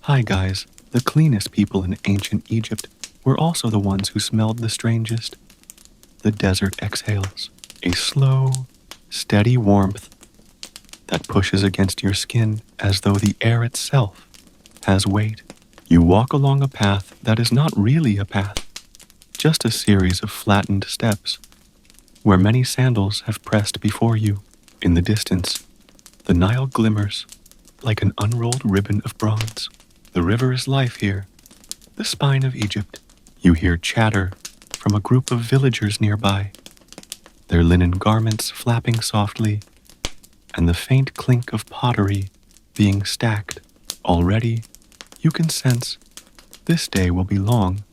Hi guys, the cleanest people in ancient Egypt were also the ones who smelled the strangest. The desert exhales, a slow, steady warmth that pushes against your skin as though the air itself has weight. You walk along a path that is not really a path, just a series of flattened steps, where many sandals have pressed before you. In the distance, the Nile glimmers like an unrolled ribbon of bronze. The river is life here, the spine of Egypt. You hear chatter from a group of villagers nearby, their linen garments flapping softly, and the faint clink of pottery being stacked. Already, you can sense this day will be long,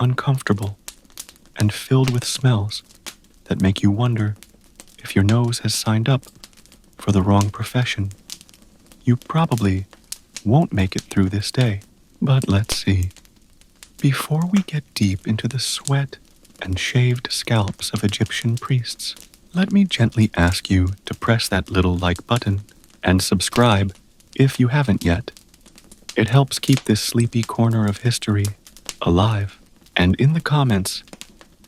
uncomfortable, and filled with smells that make you wonder if your nose has signed up for the wrong profession. You probably won't make it through this day, but let's see. Before we get deep into the sweat and shaved scalps of Egyptian priests, let me gently ask you to press that little like button and subscribe if you haven't yet. It helps keep this sleepy corner of history alive. And in the comments,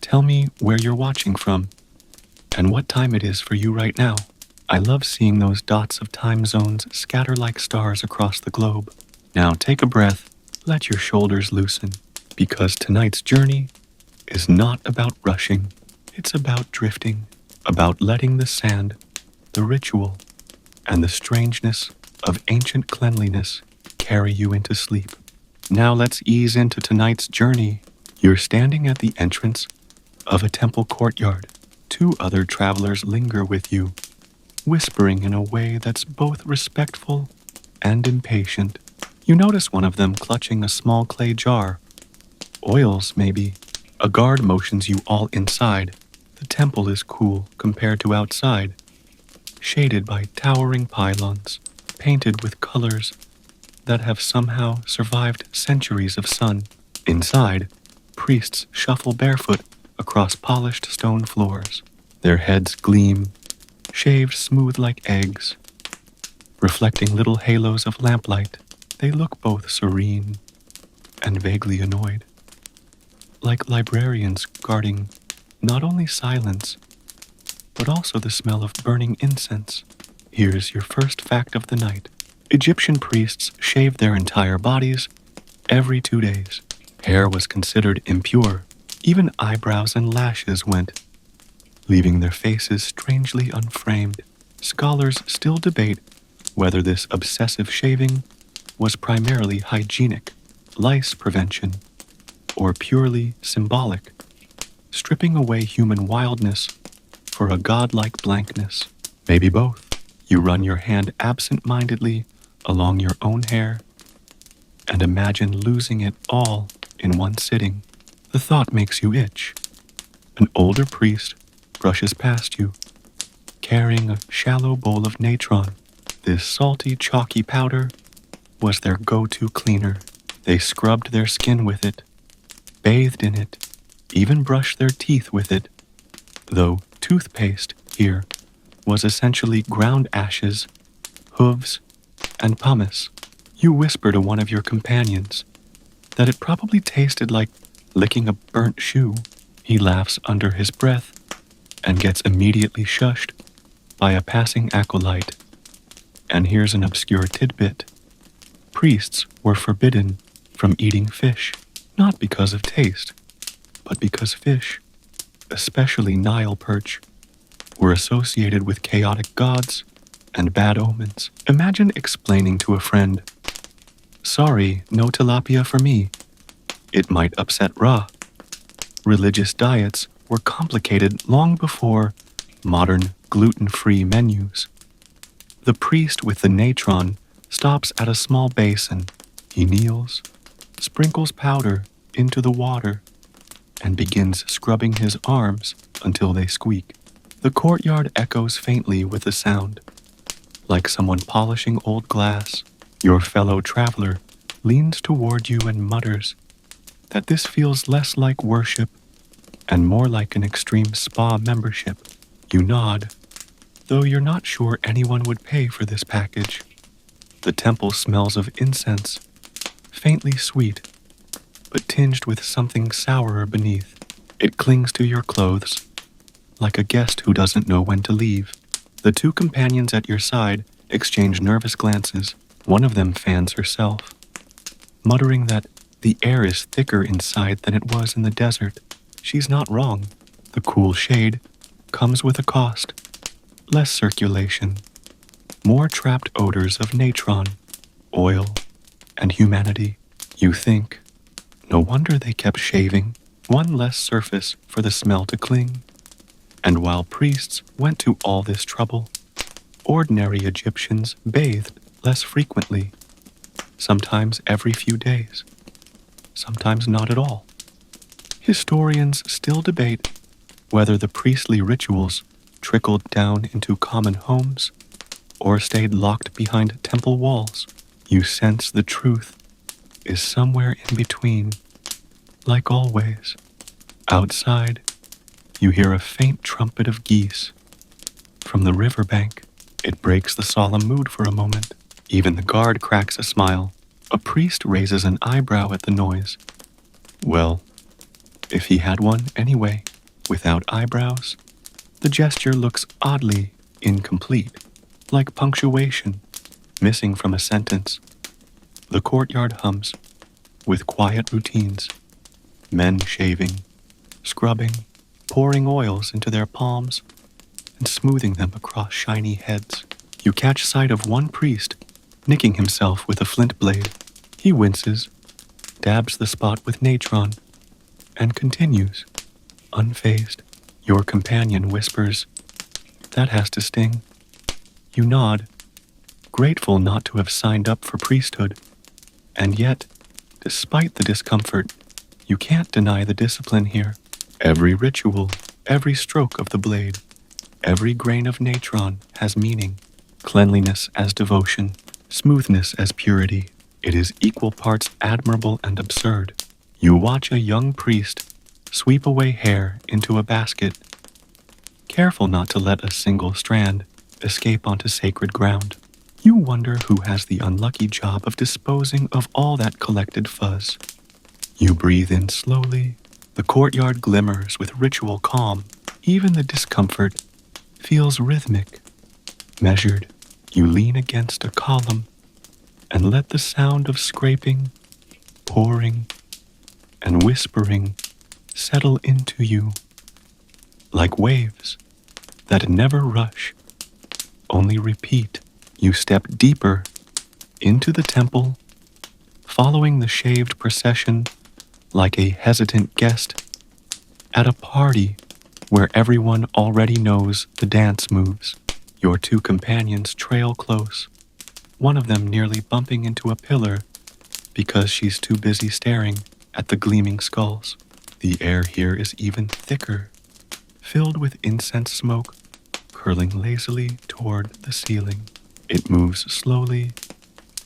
tell me where you're watching from and what time it is for you right now. I love seeing those dots of time zones scatter like stars across the globe. Now take a breath, let your shoulders loosen, because tonight's journey is not about rushing. It's about drifting, about letting the sand, the ritual, and the strangeness of ancient cleanliness carry you into sleep. Now let's ease into tonight's journey. You're standing at the entrance of a temple courtyard. Two other travelers linger with you, whispering in a way that's both respectful and impatient. You notice one of them clutching a small clay jar. Oils, maybe. A guard motions you all inside. The temple is cool compared to outside, shaded by towering pylons, painted with colors that have somehow survived centuries of sun. Inside, priests shuffle barefoot across polished stone floors. Their heads gleam, shaved smooth like eggs, reflecting little halos of lamplight. They look both serene and vaguely annoyed, like librarians guarding not only silence, but also the smell of burning incense. Here's your first fact of the night. Egyptian priests shaved their entire bodies every 2 days. Hair was considered impure. Even eyebrows and lashes went, leaving their faces strangely unframed. Scholars still debate whether this obsessive shaving was primarily hygienic, lice prevention, or purely symbolic, stripping away human wildness for a godlike blankness. Maybe both. You run your hand absent-mindedly along your own hair and imagine losing it all in one sitting. The thought makes you itch. An older priest brushes past you, carrying a shallow bowl of natron. This salty, chalky powder was their go-to cleaner. They scrubbed their skin with it, bathed in it, even brushed their teeth with it, though toothpaste here was essentially ground ashes, hooves, and pumice. You whisper to one of your companions that it probably tasted like licking a burnt shoe. He laughs under his breath and gets immediately shushed by a passing acolyte. And here's an obscure tidbit. Priests were forbidden from eating fish, not because of taste, but because fish, especially Nile perch, were associated with chaotic gods and bad omens. Imagine explaining to a friend, "Sorry, no tilapia for me. It might upset Ra." Religious diets were complicated long before modern gluten-free menus. The priest with the natron stops at a small basin. He kneels, sprinkles powder into the water, and begins scrubbing his arms until they squeak. The courtyard echoes faintly with the sound, like someone polishing old glass. Your fellow traveler leans toward you and mutters that this feels less like worship and more like an extreme spa membership. You nod, though you're not sure anyone would pay for this package. The temple smells of incense faintly sweet, but tinged with something sourer beneath. It clings to your clothes, like a guest who doesn't know when to leave. The two companions at your side exchange nervous glances. One of them fans herself, muttering that the air is thicker inside than it was in the desert. She's not wrong. The cool shade comes with a cost. Less circulation, more trapped odors of natron, oil, and humanity. You think, no wonder they kept shaving. One less surface for the smell to cling. And while priests went to all this trouble, ordinary Egyptians bathed less frequently, sometimes every few days, sometimes not at all. Historians still debate whether the priestly rituals trickled down into common homes or stayed locked behind temple walls. You sense the truth is somewhere in between. Like always, outside, you hear a faint trumpet of geese. From the riverbank, it breaks the solemn mood for a moment. Even the guard cracks a smile. A priest raises an eyebrow at the noise. Well, if he had one anyway, without eyebrows, the gesture looks oddly incomplete, like punctuation missing from a sentence. The courtyard hums with quiet routines. Men shaving, scrubbing, pouring oils into their palms, and smoothing them across shiny heads. You catch sight of one priest nicking himself with a flint blade. He winces, dabs the spot with natron, and continues, unfazed. Your companion whispers, "That has to sting." You nod, grateful not to have signed up for priesthood. And yet, despite the discomfort, you can't deny the discipline here. Every ritual, every stroke of the blade, every grain of natron has meaning. Cleanliness as devotion, smoothness as purity. It is equal parts admirable and absurd. You watch a young priest sweep away hair into a basket, careful not to let a single strand escape onto sacred ground. You wonder who has the unlucky job of disposing of all that collected fuzz. You breathe in slowly. The courtyard glimmers with ritual calm. Even the discomfort feels rhythmic, measured. You lean against a column and let the sound of scraping, pouring, and whispering settle into you like waves that never rush, only repeat. You step deeper into the temple, following the shaved procession like a hesitant guest at a party where everyone already knows the dance moves. Your two companions trail close, one of them nearly bumping into a pillar because she's too busy staring at the gleaming skulls. The air here is even thicker, filled with incense smoke curling lazily toward the ceiling. It moves slowly,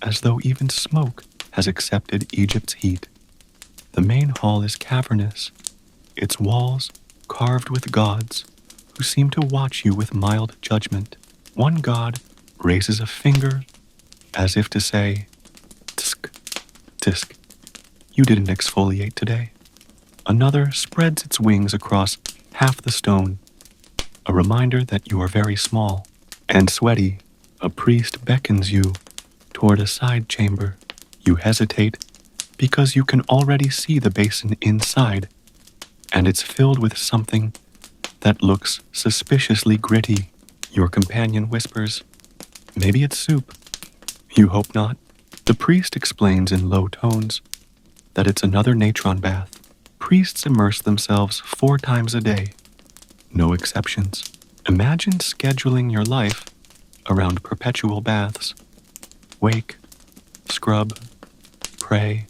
as though even smoke has accepted Egypt's heat. The main hall is cavernous, its walls carved with gods who seem to watch you with mild judgment. One god raises a finger as if to say, "Tsk, tisk, you didn't exfoliate today." Another spreads its wings across half the stone, a reminder that you are very small and sweaty. A priest beckons you toward a side chamber. You hesitate because you can already see the basin inside, and it's filled with something that looks suspiciously gritty. Your companion whispers, "Maybe it's soup." You hope not. The priest explains in low tones that it's another natron bath. Priests immerse themselves 4 times a day. No exceptions. Imagine scheduling your life around perpetual baths. Wake, scrub, pray,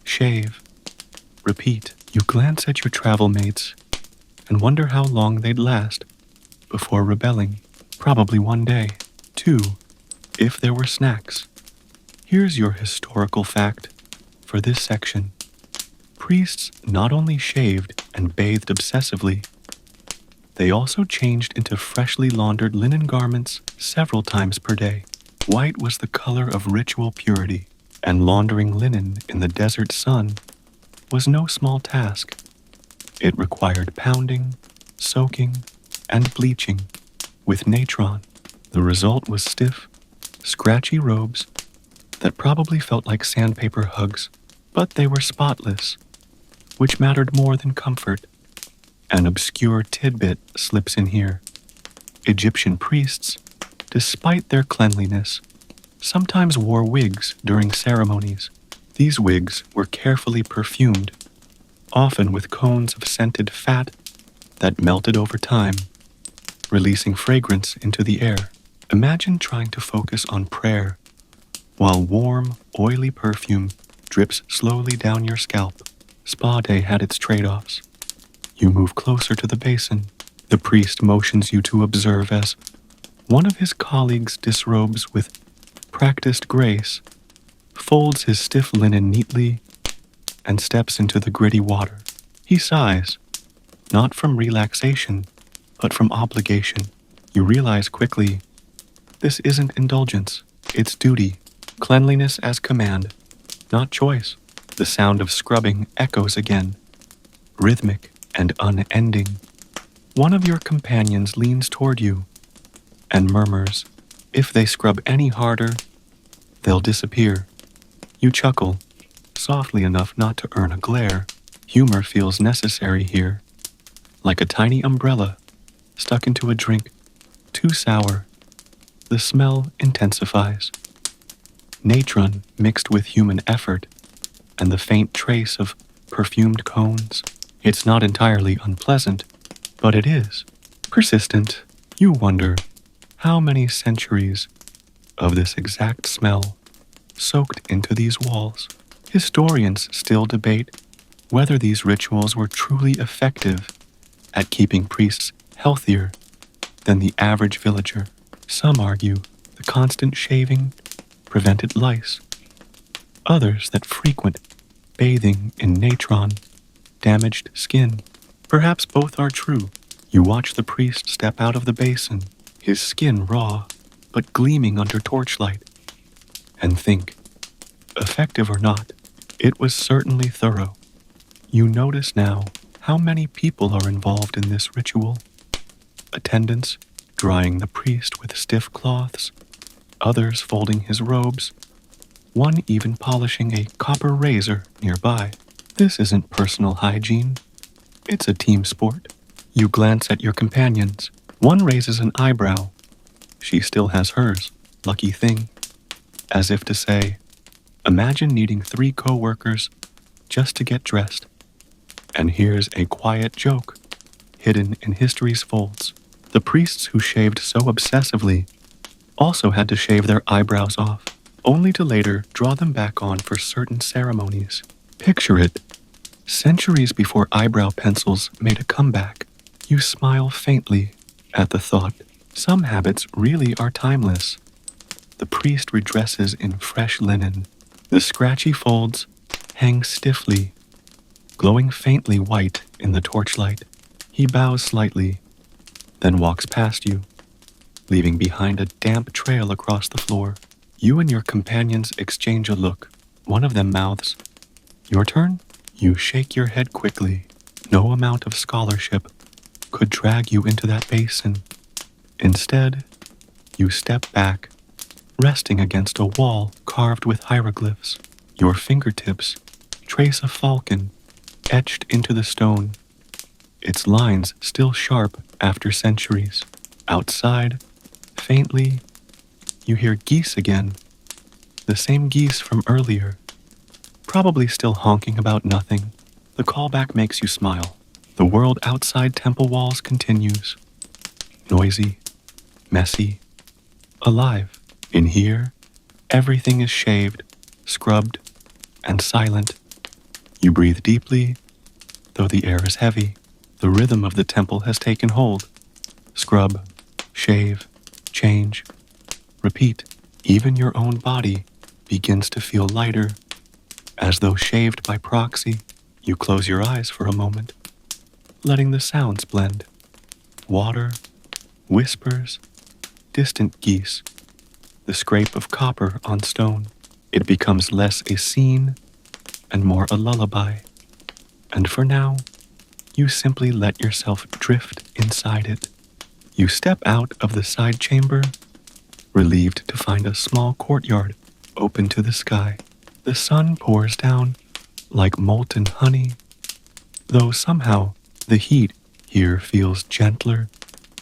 shave, repeat. You glance at your travel mates and wonder how long they'd last before rebelling. Probably 1 day, 2, if there were snacks. Here's your historical fact for this section. Priests not only shaved and bathed obsessively, they also changed into freshly laundered linen garments several times per day. White was the color of ritual purity. And laundering linen in the desert sun was no small task. It required pounding, soaking, and bleaching with natron. The result was stiff, scratchy robes that probably felt like sandpaper hugs, but they were spotless, which mattered more than comfort. An obscure tidbit slips in here. Egyptian priests, despite their cleanliness, sometimes wore wigs during ceremonies. These wigs were carefully perfumed, often with cones of scented fat that melted over time, releasing fragrance into the air. Imagine trying to focus on prayer while warm, oily perfume drips slowly down your scalp. Spa day had its trade-offs. You move closer to the basin. The priest motions you to observe as one of his colleagues disrobes with practiced grace, folds his stiff linen neatly, and steps into the gritty water. He sighs, not from relaxation, but from obligation. You realize quickly, this isn't indulgence, it's duty. Cleanliness as command, not choice. The sound of scrubbing echoes again, rhythmic and unending. One of your companions leans toward you and murmurs, if they scrub any harder, they'll disappear. You chuckle, softly enough not to earn a glare. Humor feels necessary here, like a tiny umbrella stuck into a drink, too sour. The smell intensifies. Natron mixed with human effort and the faint trace of perfumed cones. It's not entirely unpleasant, but it is persistent. You wonder how many centuries of this exact smell soaked into these walls. Historians still debate whether these rituals were truly effective at keeping priests healthier than the average villager. Some argue the constant shaving prevented lice. Others that frequent bathing in natron damaged skin. Perhaps both are true. You watch the priest step out of the basin, his skin raw but gleaming under torchlight, and think, effective or not, it was certainly thorough. You notice now how many people are involved in this ritual. Attendants drying the priest with stiff cloths, others folding his robes, one even polishing a copper razor nearby. This isn't personal hygiene. It's a team sport. You glance at your companions. One raises an eyebrow. She still has hers. Lucky thing. As if to say, imagine needing 3 co-workers just to get dressed. And here's a quiet joke, hidden in history's folds. The priests who shaved so obsessively also had to shave their eyebrows off, only to later draw them back on for certain ceremonies. Picture it. Centuries before eyebrow pencils made a comeback, you smile faintly at the thought. Some habits really are timeless. The priest redresses in fresh linen. The scratchy folds hang stiffly, glowing faintly white in the torchlight. He bows slightly, then walks past you, leaving behind a damp trail across the floor. You and your companions exchange a look. One of them mouths, "Your turn?" You shake your head quickly. No amount of scholarship could drag you into that basin. Instead, you step back, resting against a wall carved with hieroglyphs. Your fingertips trace a falcon etched into the stone, its lines still sharp after centuries. Outside, faintly, you hear geese again, the same geese from earlier, probably still honking about nothing. The callback makes you smile. The world outside temple walls continues. Noisy, messy, alive. In here, everything is shaved, scrubbed, and silent. You breathe deeply, though the air is heavy. The rhythm of the temple has taken hold. Scrub, shave, change, repeat. Even your own body begins to feel lighter, as though shaved by proxy. You close your eyes for a moment, letting the sounds blend. Water, whispers, distant geese, the scrape of copper on stone. It becomes less a scene and more a lullaby. And for now, you simply let yourself drift inside it. You step out of the side chamber, relieved to find a small courtyard open to the sky. The sun pours down like molten honey, though somehow the heat here feels gentler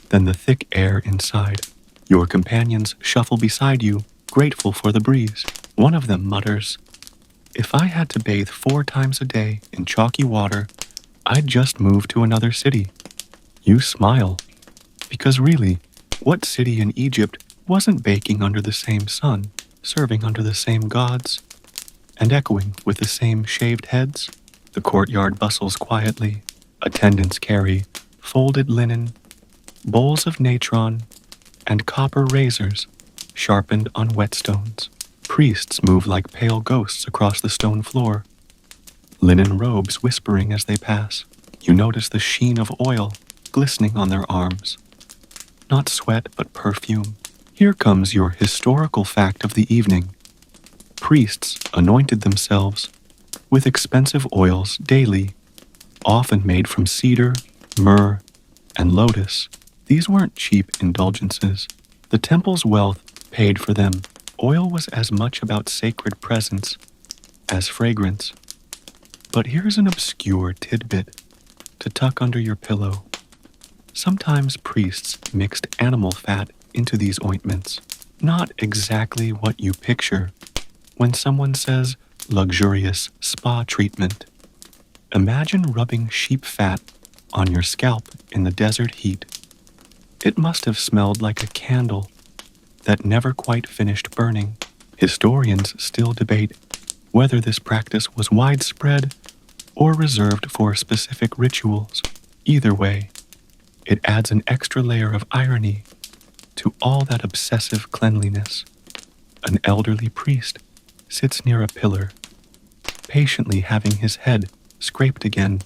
than the thick air inside. Your companions shuffle beside you, grateful for the breeze. One of them mutters, "If I had to bathe 4 times a day in chalky water, I'd just move to another city." You smile, because really, what city in Egypt wasn't baking under the same sun, serving under the same gods, and echoing with the same shaved heads? The courtyard bustles quietly. Attendants carry folded linen, bowls of natron, and copper razors sharpened on whetstones. Priests move like pale ghosts across the stone floor, linen robes whispering as they pass. You notice the sheen of oil glistening on their arms. Not sweat, but perfume. Here comes your historical fact of the evening. Priests anointed themselves with expensive oils daily, often made from cedar, myrrh, and lotus. These weren't cheap indulgences. The temple's wealth paid for them. Oil was as much about sacred presence as fragrance. But here's an obscure tidbit to tuck under your pillow. Sometimes priests mixed animal fat into these ointments. Not exactly what you picture when someone says luxurious spa treatment. Imagine rubbing sheep fat on your scalp in the desert heat. It must have smelled like a candle that never quite finished burning. Historians still debate whether this practice was widespread or reserved for specific rituals. Either way, it adds an extra layer of irony to all that obsessive cleanliness. An elderly priest sits near a pillar, patiently having his head scraped again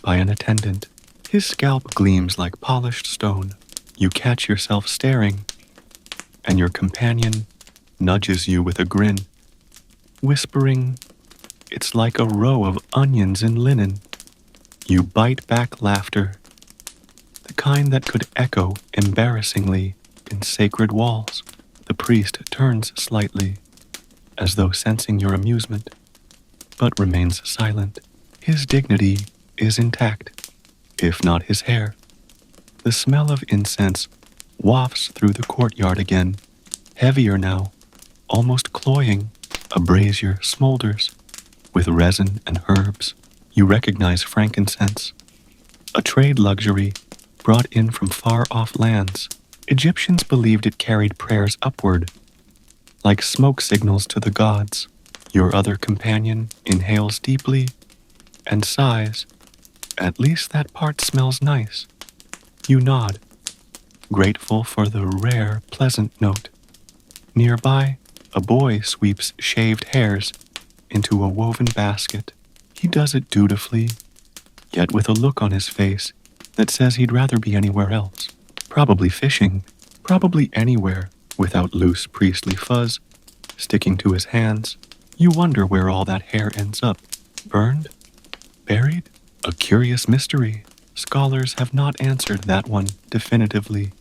by an attendant. His scalp gleams like polished stone. You catch yourself staring, and your companion nudges you with a grin, whispering, "It's like a row of onions in linen." You bite back laughter, the kind that could echo embarrassingly in sacred walls. The priest turns slightly, as though sensing your amusement, but remains silent. His dignity is intact, if not his hair. The smell of incense wafts through the courtyard again, heavier now, almost cloying. A brazier smolders with resin and herbs. You recognize frankincense, a trade luxury brought in from far-off lands. Egyptians believed it carried prayers upward, like smoke signals to the gods. Your other companion inhales deeply and sighs, "At least that part smells nice." You nod, grateful for the rare, pleasant note. Nearby, a boy sweeps shaved hairs into a woven basket. He does it dutifully, yet with a look on his face that says he'd rather be anywhere else. Probably fishing, probably anywhere without loose priestly fuzz sticking to his hands. You wonder where all that hair ends up. Burned? Buried? A curious mystery. Scholars have not answered that one definitively,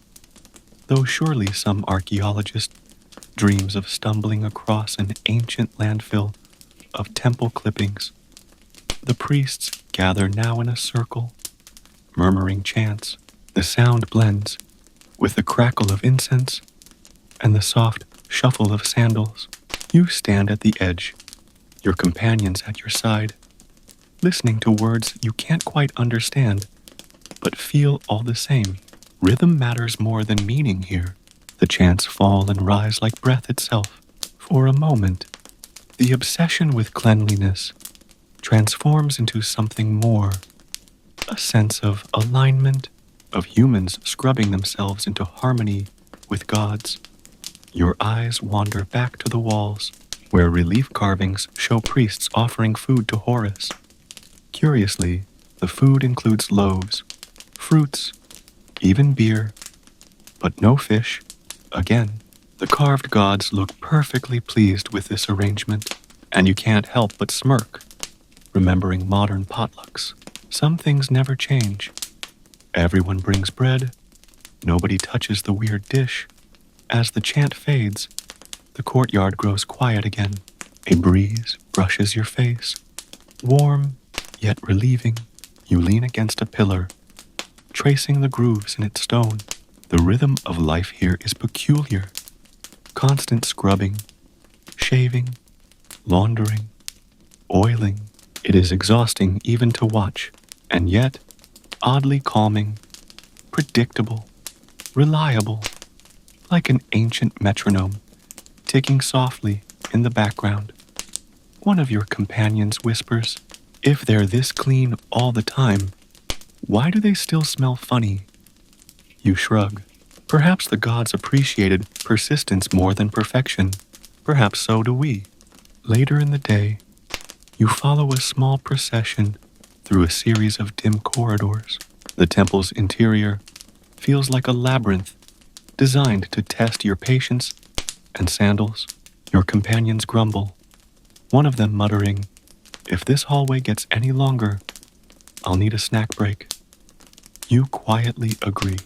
though surely some archaeologist dreams of stumbling across an ancient landfill of temple clippings. The priests gather now in a circle, murmuring chants. The sound blends with the crackle of incense and the soft shuffle of sandals. You stand at the edge, your companions at your side, listening to words you can't quite understand, but feel all the same. Rhythm matters more than meaning here. The chants fall and rise like breath itself. For a moment, the obsession with cleanliness transforms into something more, a sense of alignment, of humans scrubbing themselves into harmony with gods. Your eyes wander back to the walls, where relief carvings show priests offering food to Horus. Curiously, the food includes loaves, fruits, even beer, but no fish, again. The carved gods look perfectly pleased with this arrangement, and you can't help but smirk, remembering modern potlucks. Some things never change. Everyone brings bread, nobody touches the weird dish. As the chant fades, the courtyard grows quiet again. A breeze brushes your face, warm yet relieving. You lean against a pillar, tracing the grooves in its stone. The rhythm of life here is peculiar. Constant scrubbing, shaving, laundering, oiling. It is exhausting even to watch, and yet oddly calming, predictable, reliable, like an ancient metronome ticking softly in the background. One of your companions whispers, "If they're this clean all the time, why do they still smell funny?" You shrug. Perhaps the gods appreciated persistence more than perfection. Perhaps so do we. Later in the day, you follow a small procession through a series of dim corridors. The temple's interior feels like a labyrinth designed to test your patience and sandals. Your companions grumble, one of them muttering, "If this hallway gets any longer, I'll need a snack break." You quietly agree.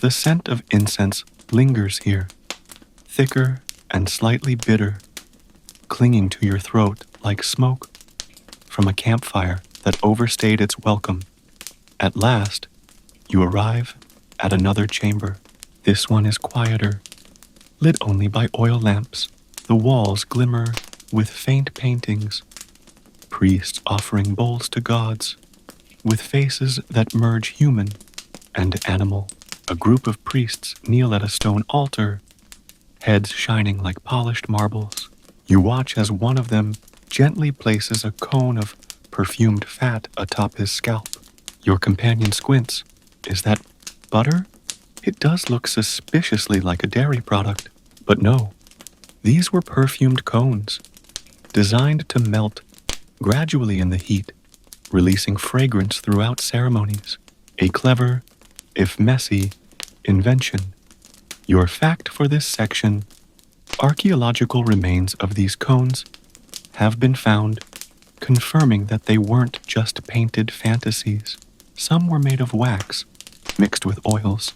The scent of incense lingers here, thicker and slightly bitter, clinging to your throat like smoke from a campfire that overstayed its welcome. At last, you arrive at another chamber. This one is quieter, lit only by oil lamps. The walls glimmer with faint paintings, priests offering bowls to gods, with faces that merge human and animal. A group of priests kneel at a stone altar, heads shining like polished marbles. You watch as one of them gently places a cone of perfumed fat atop his scalp. Your companion squints. Is that butter? It does look suspiciously like a dairy product. But no, these were perfumed cones, designed to melt gradually in the heat, releasing fragrance throughout ceremonies. A clever, if messy, invention. Your fact for this section: archaeological remains of these cones have been found, confirming that they weren't just painted fantasies. Some were made of wax, mixed with oils,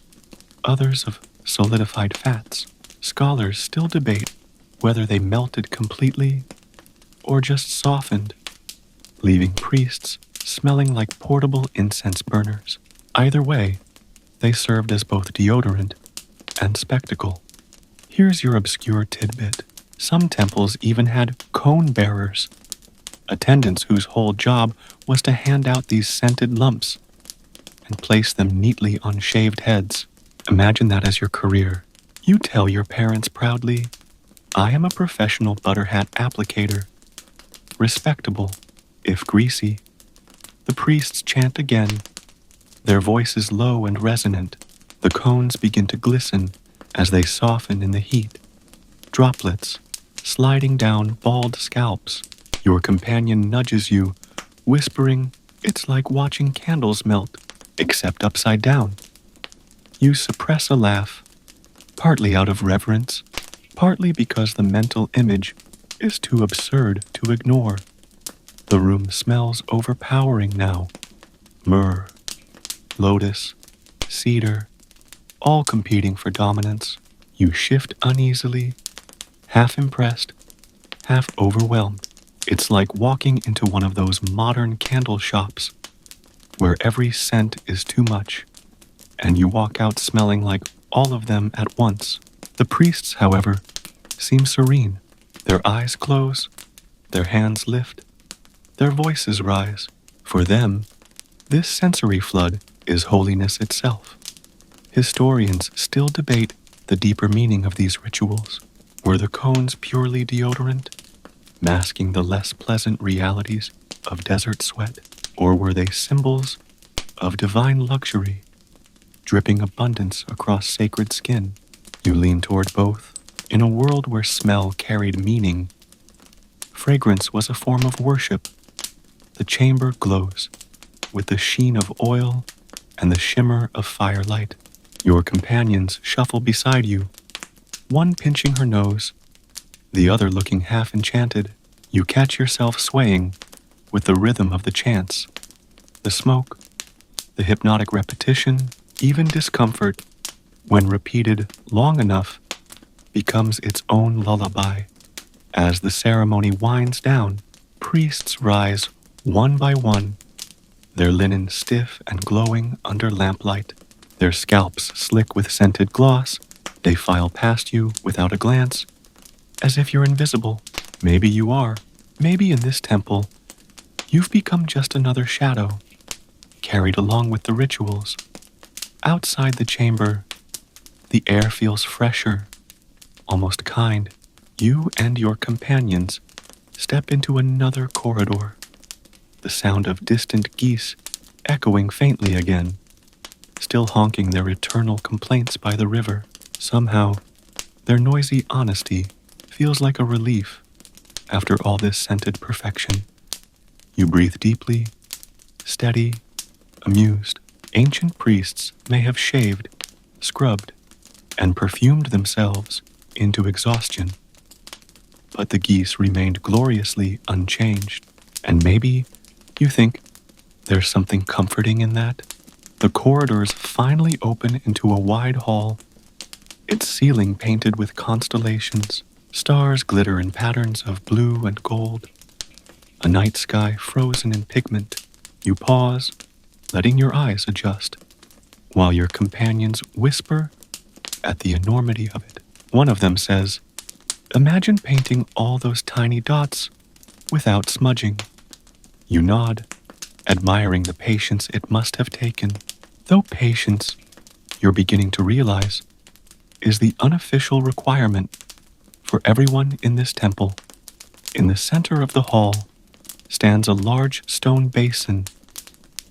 others of solidified fats. Scholars still debate whether they melted completely or just softened, leaving priests smelling like portable incense burners. Either way, they served as both deodorant and spectacle. Here's your obscure tidbit. Some temples even had cone bearers, attendants whose whole job was to hand out these scented lumps and place them neatly on shaved heads. Imagine that as your career. You tell your parents proudly, "I am a professional butter hat applicator." Respectable, if greasy. The priests chant again, their voices low and resonant. The cones begin to glisten as they soften in the heat, droplets sliding down bald scalps. Your companion nudges you, whispering, "It's like watching candles melt, except upside down." You suppress a laugh, partly out of reverence, partly because the mental image is too absurd to ignore. The room smells overpowering now. Myrrh, lotus, cedar, all competing for dominance. You shift uneasily, half impressed, half overwhelmed. It's like walking into one of those modern candle shops where every scent is too much, and you walk out smelling like all of them at once. The priests, however, seem serene. Their eyes close, their hands lift, their voices rise. For them, this sensory flood is holiness itself. Historians still debate the deeper meaning of these rituals. Were the cones purely deodorant, masking the less pleasant realities of desert sweat? Or were they symbols of divine luxury, dripping abundance across sacred skin? You lean toward both. In a world where smell carried meaning, fragrance was a form of worship. The chamber glows with the sheen of oil and the shimmer of firelight. Your companions shuffle beside you, one pinching her nose, the other looking half enchanted. You catch yourself swaying with the rhythm of the chants, the smoke, the hypnotic repetition, even discomfort, when repeated long enough, becomes its own lullaby. As the ceremony winds down, priests rise one by one, their linen stiff and glowing under lamplight, their scalps slick with scented gloss. They file past you without a glance, as if you're invisible. Maybe you are. Maybe in this temple, you've become just another shadow, carried along with the rituals. Outside the chamber, the air feels fresher, almost kind. You and your companions step into another corridor, the sound of distant geese echoing faintly again, still honking their eternal complaints by the river. Somehow, their noisy honesty feels like a relief after all this scented perfection. You breathe deeply, steady, amused. Ancient priests may have shaved, scrubbed, and perfumed themselves into exhaustion, but the geese remained gloriously unchanged. And maybe you think there's something comforting in that. The corridors finally open into a wide hall, its ceiling painted with constellations. Stars glitter in patterns of blue and gold, a night sky frozen in pigment. You pause, letting your eyes adjust, while your companions whisper at the enormity of it. One of them says, "Imagine painting all those tiny dots without smudging." You nod, admiring the patience it must have taken. Though patience, you're beginning to realize, is the unofficial requirement for everyone in this temple. In the center of the hall stands a large stone basin,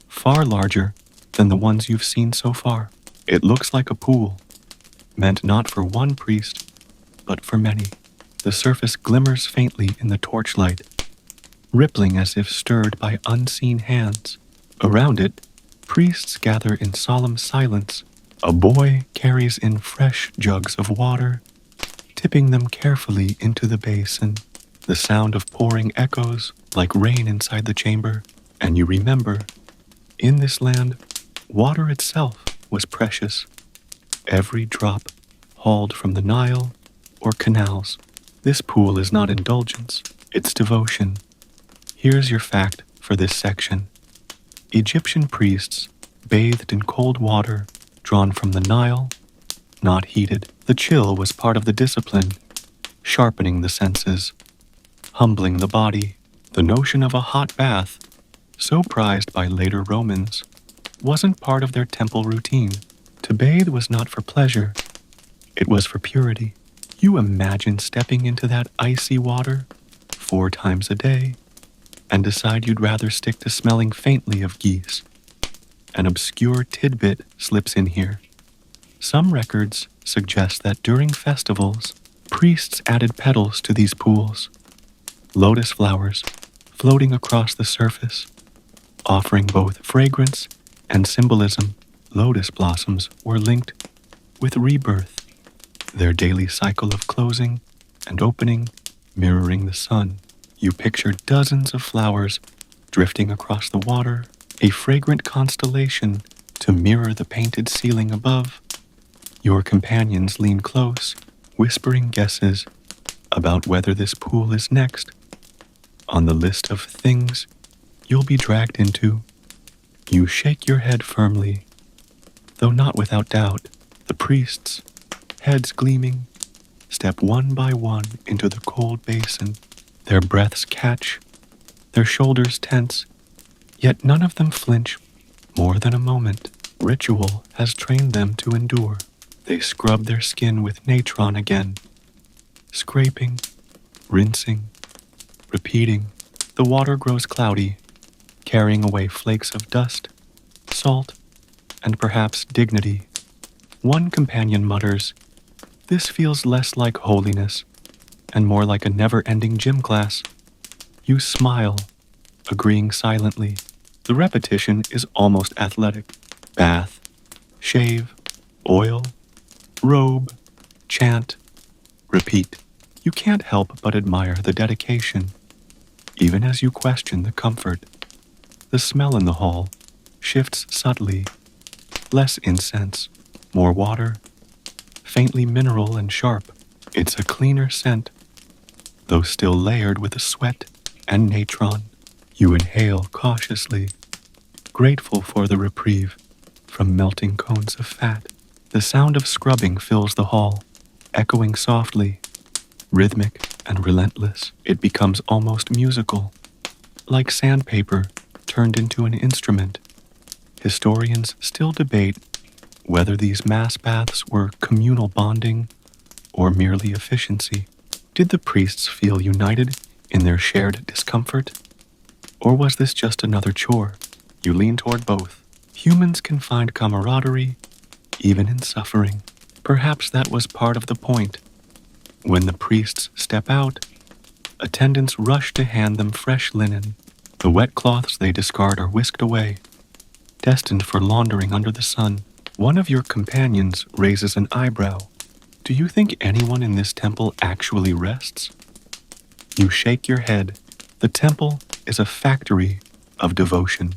far larger than the ones you've seen so far. It looks like a pool, meant not for one priest, but for many. The surface glimmers faintly in the torchlight, rippling as if stirred by unseen hands. Around it, priests gather in solemn silence. A boy carries in fresh jugs of water, tipping them carefully into the basin. The sound of pouring echoes like rain inside the chamber, and you remember, in this land, water itself was precious. Every drop hauled from the Nile or canals. This pool is not indulgence, it's devotion. Here's your fact for this section. Egyptian priests bathed in cold water drawn from the Nile, not heated. The chill was part of the discipline, sharpening the senses, humbling the body. The notion of a hot bath, so prized by later Romans, wasn't part of their temple routine. To bathe was not for pleasure, it was for purity. You imagine stepping into that icy water 4 times a day and decide you'd rather stick to smelling faintly of geese. An obscure tidbit slips in here. Some records suggest that during festivals, priests added petals to these pools, lotus flowers floating across the surface, offering both fragrance and symbolism. Lotus blossoms were linked with rebirth, their daily cycle of closing and opening mirroring the sun. You picture dozens of flowers drifting across the water, a fragrant constellation to mirror the painted ceiling above. Your companions lean close, whispering guesses about whether this pool is next on the list of things you'll be dragged into. You shake your head firmly, though not without doubt. The priests, heads gleaming, step one by one into the cold basin. Their breaths catch, their shoulders tense, yet none of them flinch more than a moment. Ritual has trained them to endure. They scrub their skin with natron again, scraping, rinsing, repeating. The water grows cloudy, carrying away flakes of dust, salt, and perhaps dignity. One companion mutters, "This feels less like holiness and more like a never-ending gym class." You smile, agreeing silently. The repetition is almost athletic. Bath, shave, oil, robe, chant, Repeat. You can't help but admire the dedication, even as you question the comfort. The smell in the hall shifts subtly, less incense, more water, faintly mineral and sharp. It's a cleaner scent, though still layered with sweat and natron. You inhale cautiously, grateful for the reprieve from melting cones of fat. The sound of scrubbing fills the hall, echoing softly, rhythmic and relentless. It becomes almost musical, like sandpaper turned into an instrument. Historians still debate whether these mass baths were communal bonding or merely efficiency. Did the priests feel united in their shared discomfort? Or was this just another chore? You lean toward both. Humans can find camaraderie even in suffering. Perhaps that was part of the point. When the priests step out, attendants rush to hand them fresh linen. The wet cloths they discard are whisked away, destined for laundering under the sun. One of your companions raises an eyebrow. Do you think anyone in this temple actually rests? You shake your head. The temple is a factory of devotion.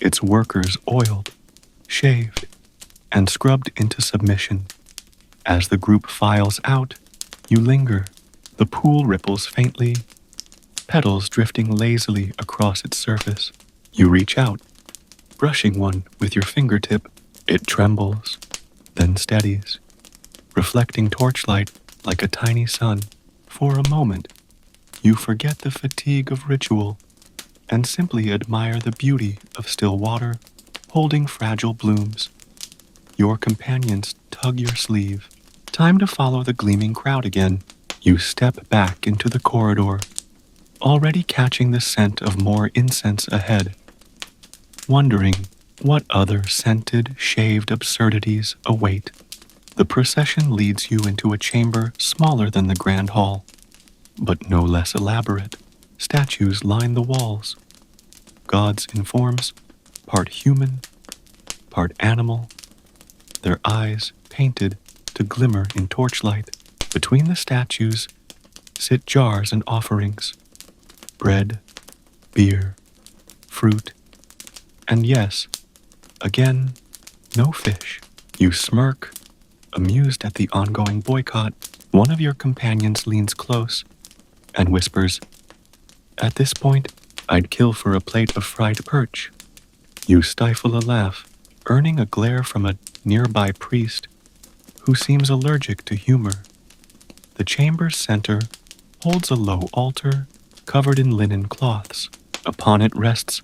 Its workers oiled, shaved, and scrubbed into submission. As the group files out, you linger. The pool ripples faintly, petals drifting lazily across its surface. You reach out, brushing one with your fingertip. It trembles, then steadies, reflecting torchlight like a tiny sun. For a moment, you forget the fatigue of ritual and simply admire the beauty of still water holding fragile blooms. Your companions tug your sleeve. Time to follow the gleaming crowd again. You step back into the corridor, already catching the scent of more incense ahead, wondering what other scented, shaved absurdities await. The procession leads you into a chamber smaller than the grand hall, but no less elaborate. Statues line the walls. Gods in forms, part human, part animal, their eyes painted to glimmer in torchlight. Between the statues sit jars and offerings, bread, beer, fruit, and yes, again, no fish. You smirk, amused at the ongoing boycott. One of your companions leans close and whispers, "At this point, I'd kill for a plate of fried perch." You stifle a laugh, earning a glare from a nearby priest who seems allergic to humor. The chamber's center holds a low altar covered in linen cloths. Upon it rests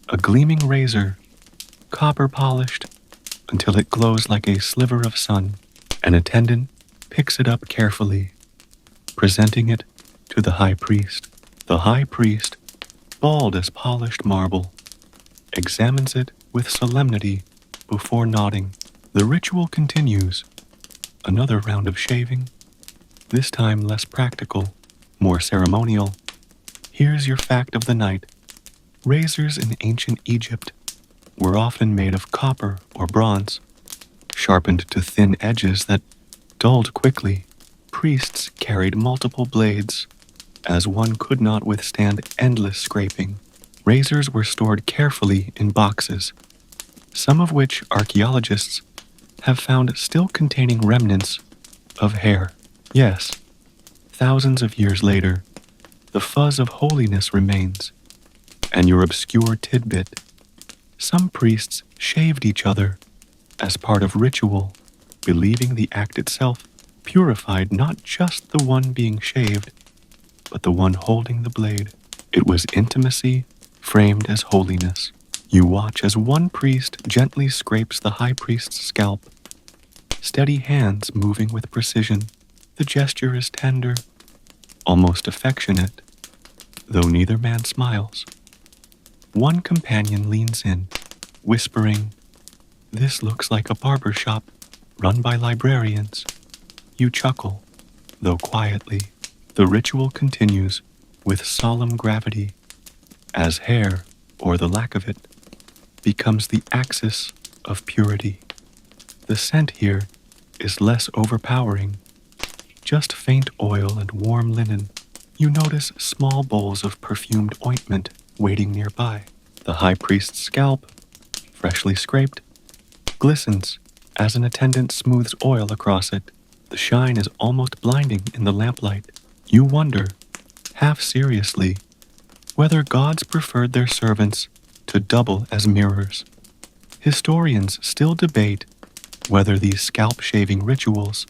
a gleaming razor, copper polished until it glows like a sliver of sun. An attendant picks it up carefully, presenting it to the high priest. The high priest, bald as polished marble, examines it with solemnity before nodding. The ritual continues. Another round of shaving, this time less practical, more ceremonial. Here's your fact of the night. Razors in ancient Egypt were often made of copper or bronze, sharpened to thin edges that dulled quickly. Priests carried multiple blades, as one could not withstand endless scraping. Razors were stored carefully in boxes, some of which archaeologists have found still containing remnants of hair. Yes, thousands of years later, the fuzz of holiness remains, and your obscure tidbit. Some priests shaved each other as part of ritual, believing the act itself purified not just the one being shaved, but the one holding the blade. It was intimacy framed as holiness. You watch as one priest gently scrapes the high priest's scalp, steady hands moving with precision. The gesture is tender, almost affectionate, though neither man smiles. One companion leans in, whispering, "This looks like a barber shop run by librarians." You chuckle, though quietly. The ritual continues with solemn gravity, as hair, or the lack of it, becomes the axis of purity. The scent here is less overpowering, just faint oil and warm linen. You notice small bowls of perfumed ointment waiting nearby. The high priest's scalp, freshly scraped, glistens as an attendant smooths oil across it. The shine is almost blinding in the lamplight. You wonder, half seriously, whether gods preferred their servants to double as mirrors. Historians still debate whether these scalp-shaving rituals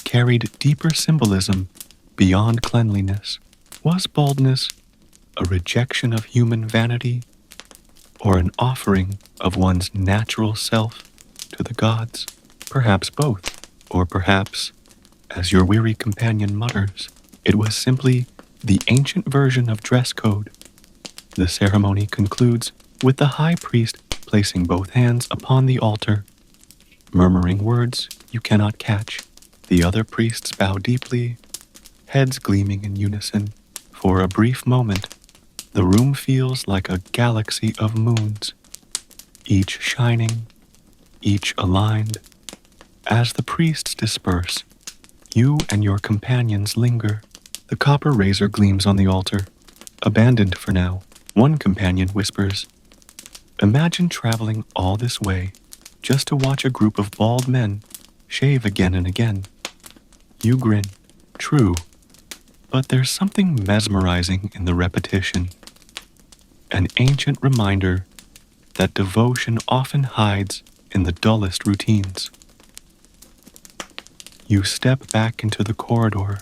carried deeper symbolism beyond cleanliness. Was baldness a rejection of human vanity or an offering of one's natural self to the gods? Perhaps both, or perhaps, as your weary companion mutters, it was simply the ancient version of dress code. The ceremony concludes with the high priest placing both hands upon the altar, murmuring words you cannot catch. The other priests bow deeply, heads gleaming in unison. For a brief moment, the room feels like a galaxy of moons, each shining, each aligned. As the priests disperse, you and your companions linger. The copper razor gleams on the altar, abandoned for now. One companion whispers, "Imagine traveling all this way just to watch a group of bald men shave again and again." You grin. True, but there's something mesmerizing in the repetition. An ancient reminder that devotion often hides in the dullest routines. You step back into the corridor,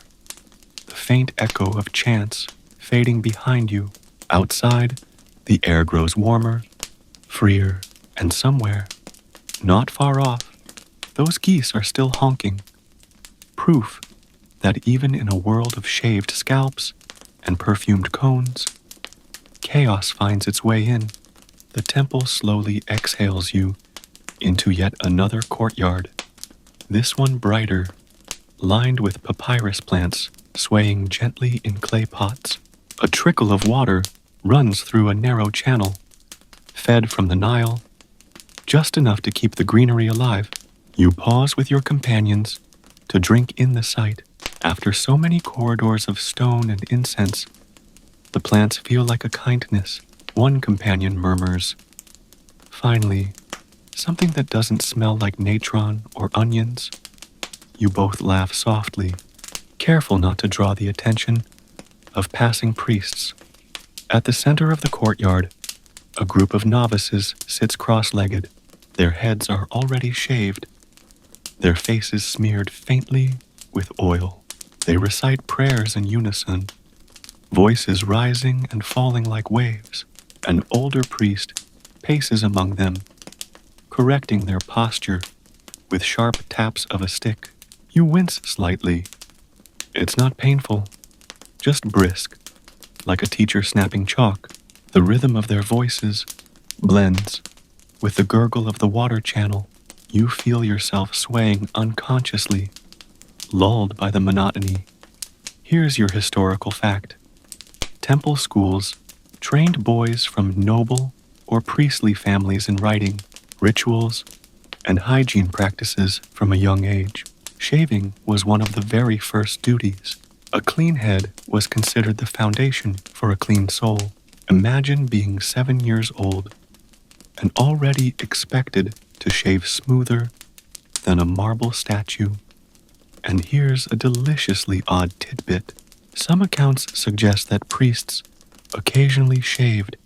the faint echo of chants fading behind you. Outside, the air grows warmer, freer, and somewhere, not far off, those geese are still honking. Proof that even in a world of shaved scalps and perfumed cones, chaos finds its way in. The temple slowly exhales you into yet another courtyard, this one brighter, lined with papyrus plants swaying gently in clay pots. A trickle of water runs through a narrow channel, fed from the Nile, just enough to keep the greenery alive. You pause with your companions to drink in the sight. After so many corridors of stone and incense, the plants feel like a kindness. One companion murmurs, "Finally, something that doesn't smell like natron or onions." You both laugh softly, careful not to draw the attention of passing priests. At the center of the courtyard, a group of novices sits cross-legged. Their heads are already shaved, their faces smeared faintly with oil. They recite prayers in unison, voices rising and falling like waves. An older priest paces among them, correcting their posture with sharp taps of a stick. You wince slightly. It's not painful, just brisk, like a teacher snapping chalk. The rhythm of their voices blends with the gurgle of the water channel. You feel yourself swaying unconsciously, lulled by the monotony. Here's your historical fact. Temple schools trained boys from noble or priestly families in writing, rituals, and hygiene practices from a young age. Shaving was one of the very first duties. A clean head was considered the foundation for a clean soul. Imagine being 7 years old and already expected to shave smoother than a marble statue. And here's a deliciously odd tidbit. Some accounts suggest that priests occasionally shaved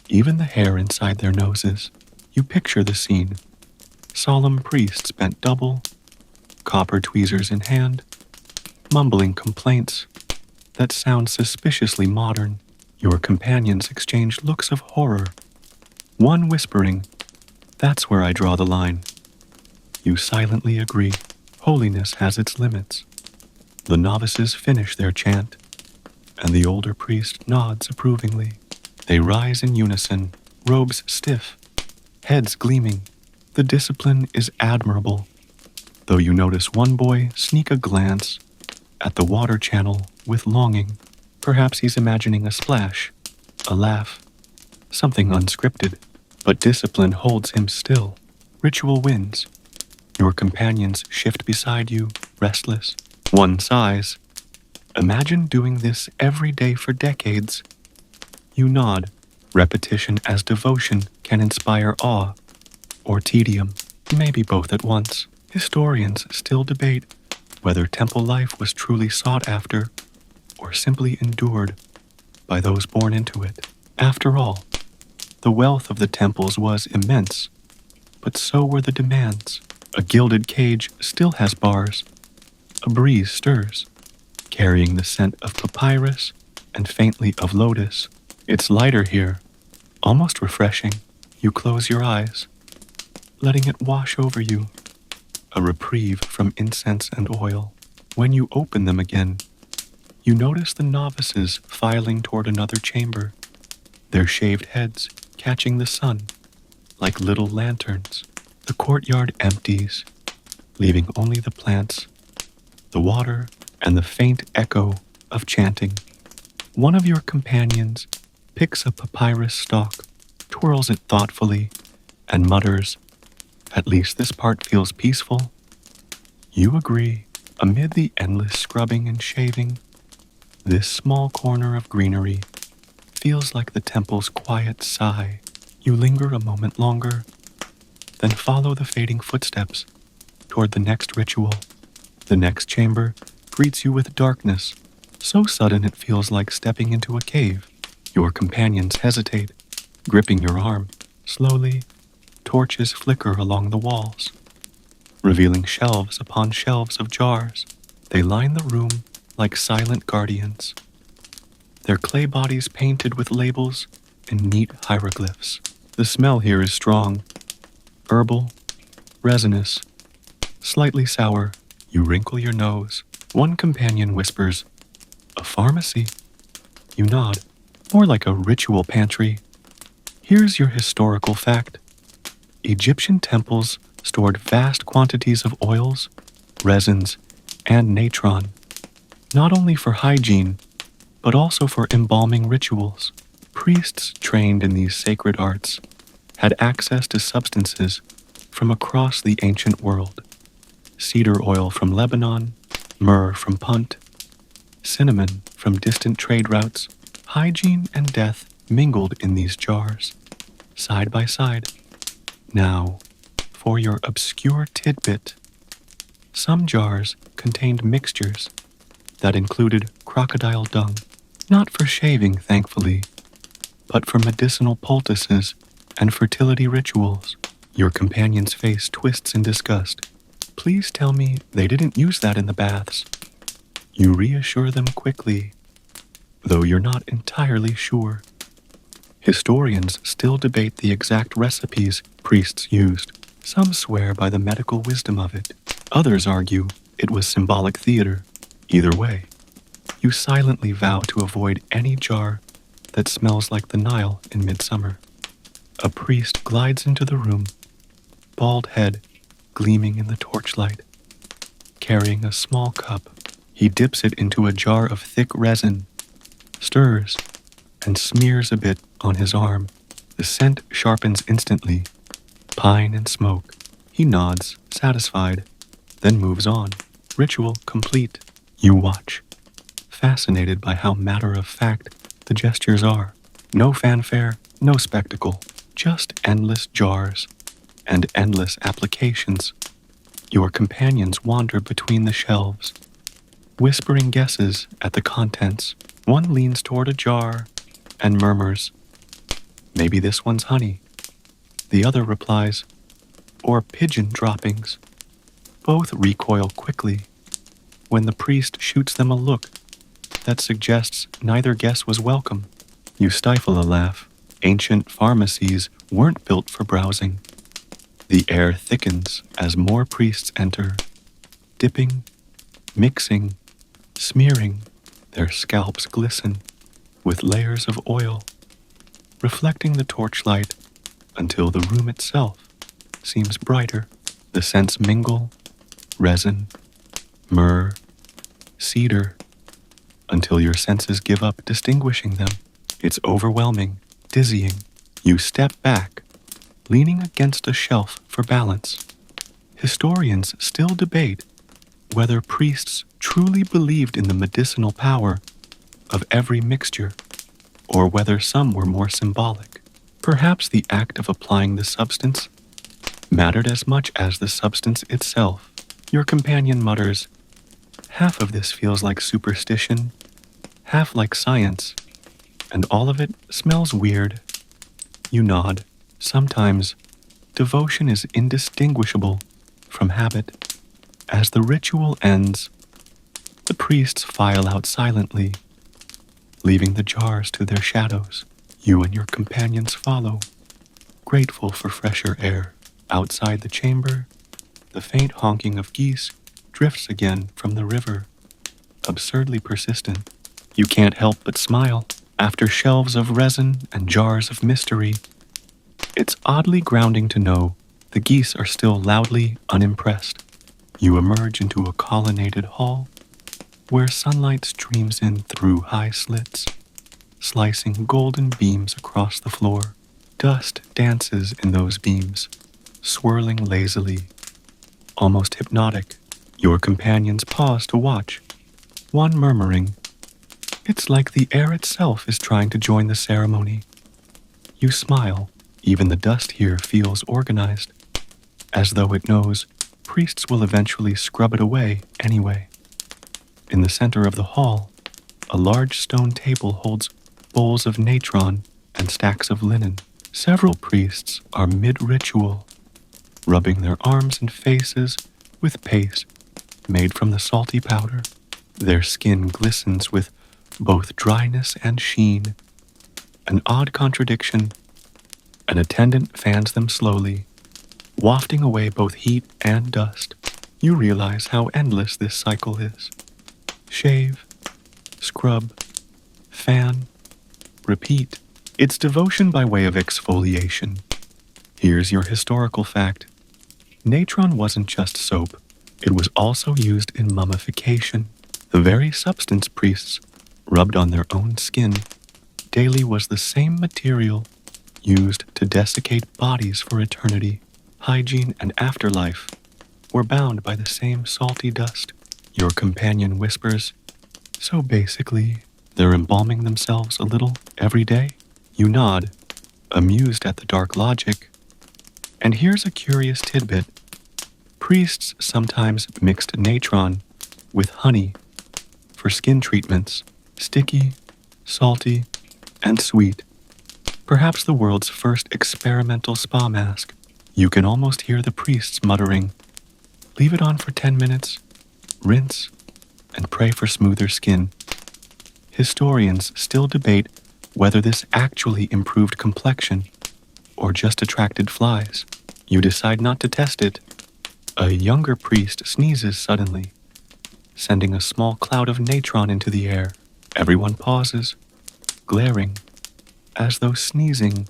even the hair inside their noses. You picture the scene. Solemn priests bent double, copper tweezers in hand, mumbling complaints that sound suspiciously modern. Your companions exchange looks of horror, one whispering, "That's where I draw the line." You silently agree. Holiness has its limits. The novices finish their chant, and the older priest nods approvingly. They rise in unison, robes stiff, heads gleaming. The discipline is admirable, though you notice one boy sneak a glance at the water channel with longing. Perhaps he's imagining a splash, a laugh, something unscripted. But discipline holds him still. Ritual wins. Your companions shift beside you, restless. One size. Imagine doing this every day for decades. You nod. Repetition as devotion can inspire awe or tedium, maybe both at once. Historians still debate whether temple life was truly sought after or simply endured by those born into it. After all, the wealth of the temples was immense, but so were the demands. A gilded cage still has bars. A breeze stirs, carrying the scent of papyrus and faintly of lotus. It's lighter here, almost refreshing. You close your eyes, letting it wash over you, a reprieve from incense and oil. When you open them again, you notice the novices filing toward another chamber, their shaved heads catching the sun like little lanterns. The courtyard empties, leaving only the plants, the water, and the faint echo of chanting. One of your companions picks a papyrus stalk, twirls it thoughtfully, and mutters, "At least this part feels peaceful." You agree. Amid the endless scrubbing and shaving, this small corner of greenery feels like the temple's quiet sigh. You linger a moment longer, then follow the fading footsteps toward the next ritual. The next chamber greets you with darkness, so sudden it feels like stepping into a cave. Your companions hesitate, gripping your arm. Slowly, torches flicker along the walls, revealing shelves upon shelves of jars. They line the room like silent guardians, their clay bodies painted with labels and neat hieroglyphs. The smell here is strong, herbal, resinous, slightly sour. You wrinkle your nose. One companion whispers, "A pharmacy." You nod. More like a ritual pantry. Here's your historical fact. Egyptian temples stored vast quantities of oils, resins, and natron, not only for hygiene, but also for embalming rituals. Priests trained in these sacred arts had access to substances from across the ancient world. Cedar oil from Lebanon, myrrh from Punt, cinnamon from distant trade routes. Hygiene and death mingled in these jars, side by side. Now, for your obscure tidbit, some jars contained mixtures that included crocodile dung, not for shaving, thankfully, but for medicinal poultices and fertility rituals. Your companion's face twists in disgust. Please tell me they didn't use that in the baths. You reassure them quickly, though you're not entirely sure. Historians still debate the exact recipes priests used. Some swear by the medical wisdom of it. Others argue it was symbolic theater. Either way, you silently vow to avoid any jar that smells like the Nile in midsummer. A priest glides into the room, bald head gleaming in the torchlight. Carrying a small cup, he dips it into a jar of thick resin, stirs, and smears a bit on his arm. The scent sharpens instantly, pine and smoke. He nods, satisfied, then moves on. Ritual complete. You watch, fascinated by how matter-of-fact the gestures are. No fanfare, no spectacle, just endless jars and endless applications. Your companions wander between the shelves, whispering guesses at the contents. One leans toward a jar and murmurs, "Maybe this one's honey." The other replies, "Or pigeon droppings." Both recoil quickly when the priest shoots them a look that suggests neither guess was welcome. You stifle a laugh. Ancient pharmacies weren't built for browsing. The air thickens as more priests enter, dipping, mixing, smearing. Their scalps glisten with layers of oil, reflecting the torchlight until the room itself seems brighter. The scents mingle, resin, myrrh, cedar, until your senses give up distinguishing them. It's overwhelming, dizzying. You step back, leaning against a shelf for balance. Historians still debate whether priests truly believed in the medicinal power of every mixture, or whether some were more symbolic. Perhaps the act of applying the substance mattered as much as the substance itself. Your companion mutters, "Half of this feels like superstition, half like science, and all of it smells weird." You nod. Sometimes, devotion is indistinguishable from habit. As the ritual ends, the priests file out silently, leaving the jars to their shadows. You and your companions follow, grateful for fresher air. Outside the chamber, the faint honking of geese drifts again from the river, absurdly persistent. You can't help but smile. After shelves of resin and jars of mystery, it's oddly grounding to know the geese are still loudly unimpressed. You emerge into a colonnaded hall where sunlight streams in through high slits, slicing golden beams across the floor. Dust dances in those beams, swirling lazily, almost hypnotic. Your companions pause to watch, one murmuring, "It's like the air itself is trying to join the ceremony." You smile. Even the dust here feels organized, as though it knows priests will eventually scrub it away anyway. In the center of the hall, a large stone table holds bowls of natron and stacks of linen. Several priests are mid-ritual, rubbing their arms and faces with paste made from the salty powder. Their skin glistens with both dryness and sheen, an odd contradiction. An attendant fans them slowly, wafting away both heat and dust. You realize how endless this cycle is. Shave, scrub, fan, repeat. It's devotion by way of exfoliation. Here's your historical fact. Natron wasn't just soap. It was also used in mummification. The very substance priests rubbed on their own skin daily was the same material used to desiccate bodies for eternity. Hygiene and afterlife were bound by the same salty dust. Your companion whispers, "So basically, they're embalming themselves a little every day?" You nod, amused at the dark logic. And here's a curious tidbit. Priests sometimes mixed natron with honey for skin treatments, sticky, salty, and sweet. Perhaps the world's first experimental spa mask. You can almost hear the priests muttering, "Leave it on for 10 minutes, rinse, and pray for smoother skin." Historians still debate whether this actually improved complexion or just attracted flies. You decide not to test it. A younger priest sneezes suddenly, sending a small cloud of natron into the air. Everyone pauses, glaring, as though sneezing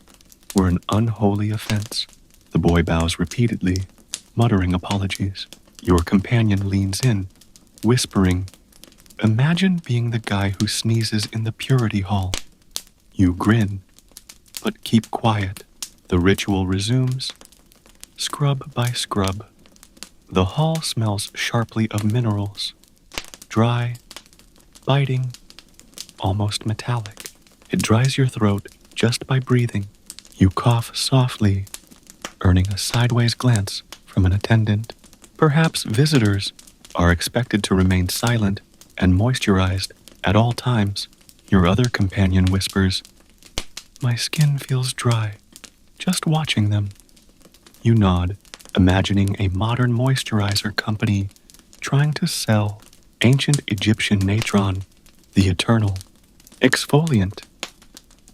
were an unholy offense. The boy bows repeatedly, muttering apologies. Your companion leans in, whispering, "Imagine being the guy who sneezes in the purity hall." You grin, but keep quiet. The ritual resumes, scrub by scrub. The hall smells sharply of minerals, dry, biting, almost metallic. It dries your throat just by breathing. You cough softly, earning a sideways glance from an attendant. Perhaps visitors are expected to remain silent and moisturized at all times. Your other companion whispers, "My skin feels dry, just watching them." You nod, imagining a modern moisturizer company trying to sell ancient Egyptian natron, the eternal exfoliant.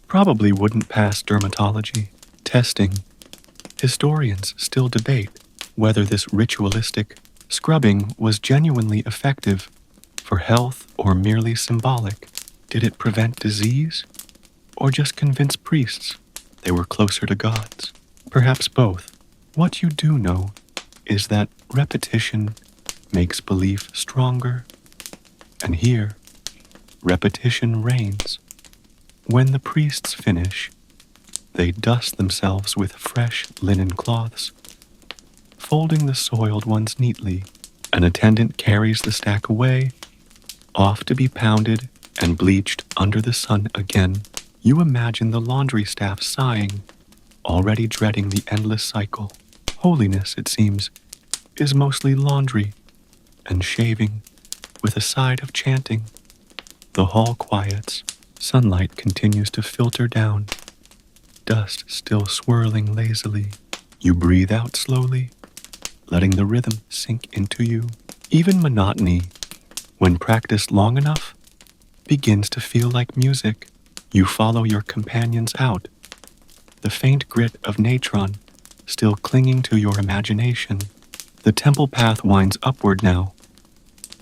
Probably wouldn't pass dermatology testing. Historians still debate whether this ritualistic scrubbing was genuinely effective for health or merely symbolic. Did it prevent disease or just convince priests they were closer to gods? Perhaps both. What you do know is that repetition makes belief stronger, and here, repetition reigns. When the priests finish, they dust themselves with fresh linen cloths, folding the soiled ones neatly. An attendant carries the stack away, off to be pounded and bleached under the sun again. You imagine the laundry staff sighing, already dreading the endless cycle. Holiness, it seems, is mostly laundry and shaving, with a side of chanting. The hall quiets. Sunlight continues to filter down, dust still swirling lazily. You breathe out slowly, letting the rhythm sink into you. Even monotony, when practiced long enough, begins to feel like music. You follow your companions out, the faint grit of natron still clinging to your imagination. The temple path winds upward now,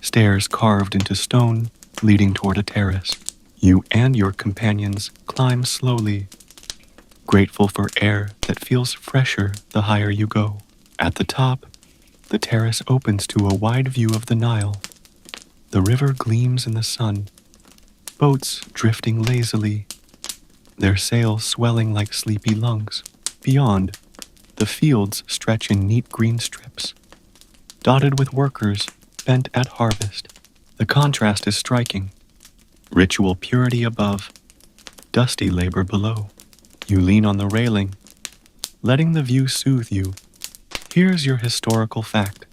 stairs carved into stone leading toward a terrace. You and your companions climb slowly, grateful for air that feels fresher the higher you go. At the top, the terrace opens to a wide view of the Nile. The river gleams in the sun, boats drifting lazily, their sails swelling like sleepy lungs. Beyond, the fields stretch in neat green strips, dotted with workers bent at harvest. The contrast is striking. Ritual purity above, dusty labor below. You lean on the railing, letting the view soothe you. Here's your historical fact.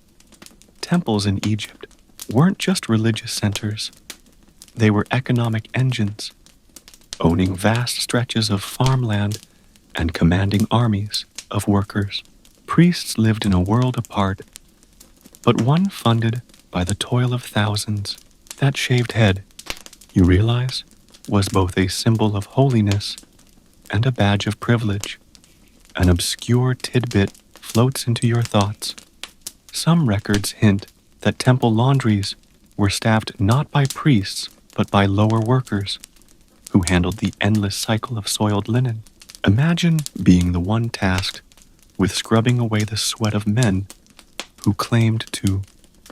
Temples in Egypt weren't just religious centers. They were economic engines, owning vast stretches of farmland and commanding armies of workers. Priests lived in a world apart, but one funded by the toil of thousands. That shaved head, you realize, was both a symbol of holiness and a badge of privilege. An obscure tidbit floats into your thoughts. Some records hint that temple laundries were staffed not by priests, but by lower workers who handled the endless cycle of soiled linen. Imagine being the one tasked with scrubbing away the sweat of men who claimed to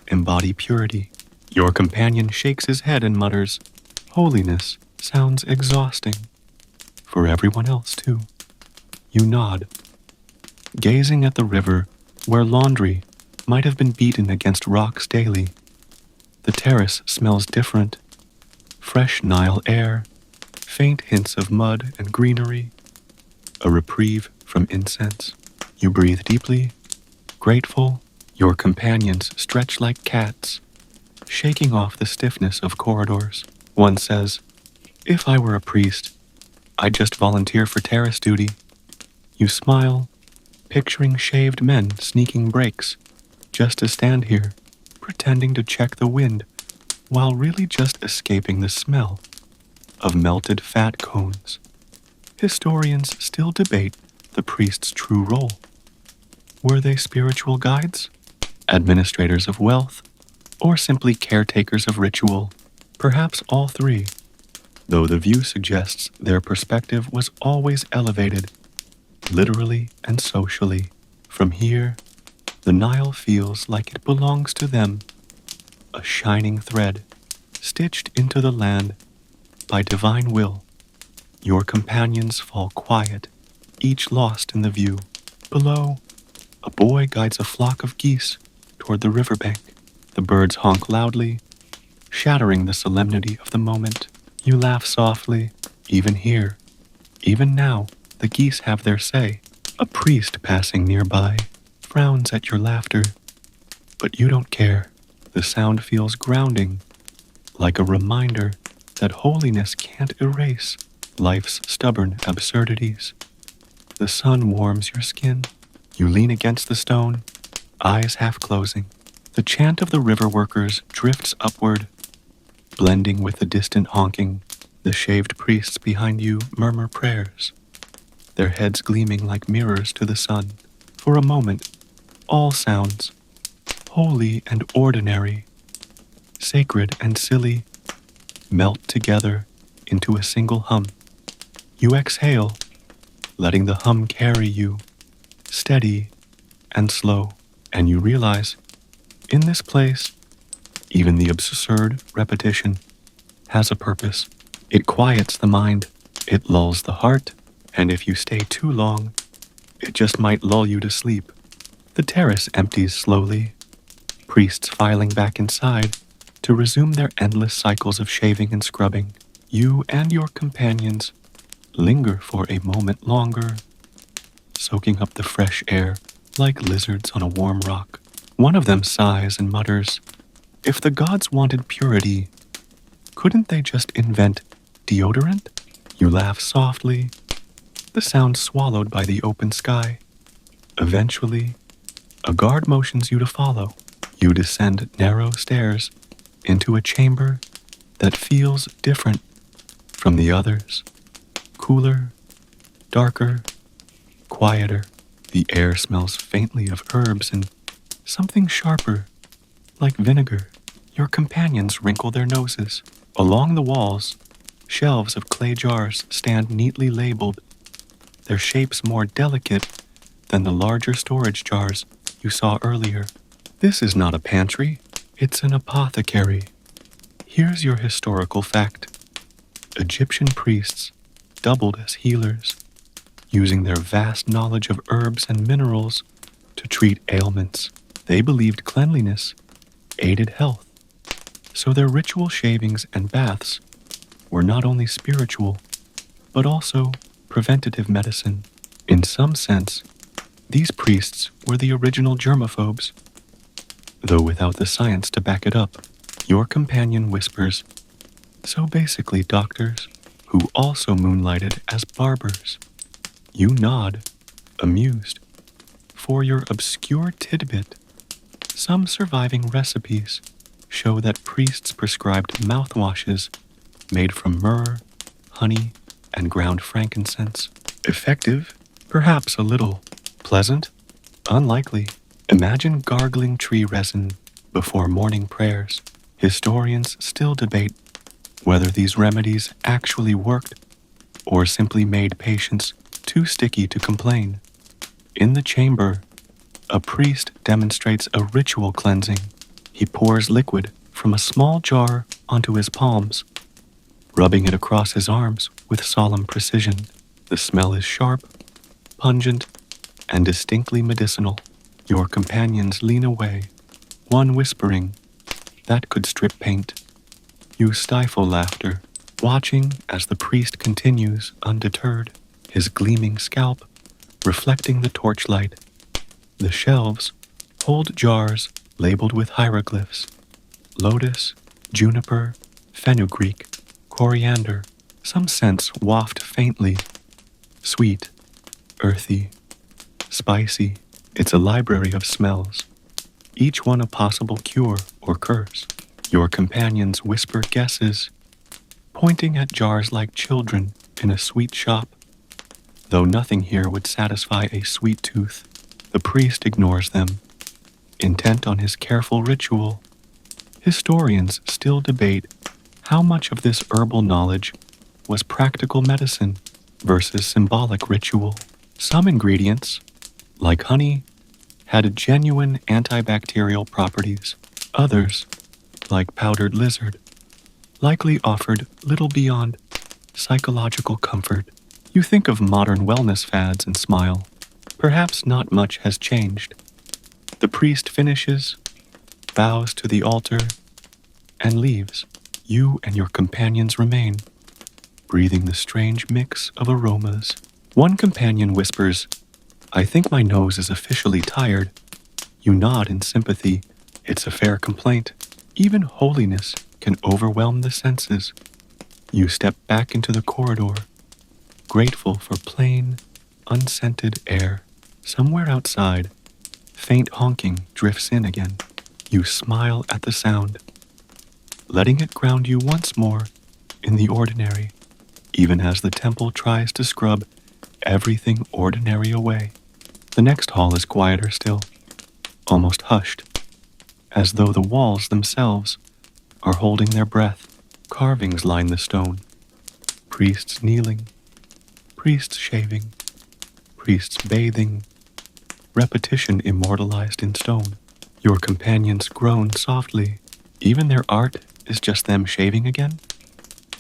embody purity. Your companion shakes his head and mutters, "Holiness sounds exhausting." For everyone else, too. You nod, gazing at the river where laundry might have been beaten against rocks daily. The terrace smells different. Fresh Nile air, faint hints of mud and greenery, a reprieve from incense. You breathe deeply, grateful. Your companions stretch like cats, shaking off the stiffness of corridors. One says, "If I were a priest, I'd just volunteer for terrace duty." You smile, picturing shaved men sneaking breaks just to stand here, pretending to check the wind, while really just escaping the smell of melted fat cones. Historians still debate the priest's true role. Were they spiritual guides, administrators of wealth, or simply caretakers of ritual? Perhaps all three, though the view suggests their perspective was always elevated, literally and socially. From here, the Nile feels like it belongs to them, a shining thread stitched into the land by divine will. Your companions fall quiet, each lost in the view. Below, a boy guides a flock of geese toward the riverbank. The birds honk loudly, shattering the solemnity of the moment. You laugh softly. Even here, even now, the geese have their say. A priest passing nearby frowns at your laughter, but you don't care. The sound feels grounding, like a reminder that holiness can't erase life's stubborn absurdities. The sun warms your skin. You lean against the stone, eyes half closing. The chant of the river workers drifts upward, blending with the distant honking. The shaved priests behind you murmur prayers, their heads gleaming like mirrors to the sun. For a moment, all sounds, holy and ordinary, sacred and silly, melt together into a single hum. You exhale, letting the hum carry you, steady and slow, and you realize, in this place, even the absurd repetition has a purpose. It quiets the mind, it lulls the heart, and if you stay too long, it just might lull you to sleep. The terrace empties slowly, priests filing back inside to resume their endless cycles of shaving and scrubbing. You and your companions linger for a moment longer, soaking up the fresh air like lizards on a warm rock. One of them sighs and mutters, "If the gods wanted purity, couldn't they just invent deodorant?" You laugh softly, the sound swallowed by the open sky. Eventually, a guard motions you to follow. You descend narrow stairs into a chamber that feels different from the others. Cooler, darker, quieter. The air smells faintly of herbs and something sharper, like vinegar. Your companions wrinkle their noses. Along the walls, shelves of clay jars stand neatly labeled, their shapes more delicate than the larger storage jars you saw earlier. This is not a pantry, it's an apothecary. Here's your historical fact. Egyptian priests doubled as healers, using their vast knowledge of herbs and minerals to treat ailments. They believed cleanliness aided health, so their ritual shavings and baths were not only spiritual, but also preventative medicine. In some sense, these priests were the original germaphobes, though without the science to back it up. Your companion whispers, "So basically doctors, who also moonlighted as barbers." You nod, amused. For your obscure tidbit, some surviving recipes show that priests prescribed mouthwashes made from myrrh, honey, and ground frankincense. Effective? Perhaps a little. Pleasant? Unlikely. Imagine gargling tree resin before morning prayers. Historians still debate whether these remedies actually worked or simply made patients too sticky to complain. In the chamber, a priest demonstrates a ritual cleansing. He pours liquid from a small jar onto his palms, rubbing it across his arms with solemn precision. The smell is sharp, pungent, and distinctly medicinal. Your companions lean away, one whispering, "That could strip paint." You stifle laughter, watching as the priest continues undeterred, his gleaming scalp reflecting the torchlight. The shelves hold jars labeled with hieroglyphs: lotus, juniper, fenugreek, coriander. Some scents waft faintly, sweet, earthy, spicy. It's a library of smells, each one a possible cure or curse. Your companions whisper guesses, pointing at jars like children in a sweet shop. Though nothing here would satisfy a sweet tooth, the priest ignores them, intent on his careful ritual. Historians still debate how much of this herbal knowledge was practical medicine versus symbolic ritual. Some ingredients, like honey, had genuine antibacterial properties. Others, like powdered lizard, likely offered little beyond psychological comfort. You think of modern wellness fads and smile. Perhaps not much has changed. The priest finishes, bows to the altar, and leaves. You and your companions remain, breathing the strange mix of aromas. One companion whispers, "I think my nose is officially tired." You nod in sympathy. It's a fair complaint. Even holiness can overwhelm the senses. You step back into the corridor, grateful for plain, unscented air. Somewhere outside, faint honking drifts in again. You smile at the sound, letting it ground you once more in the ordinary, even as the temple tries to scrub everything ordinary away. The next hall is quieter still, almost hushed, as though the walls themselves are holding their breath. Carvings line the stone. Priests kneeling, priests shaving, priests bathing, repetition immortalized in stone. Your companions groan softly. Even their art is just them shaving again?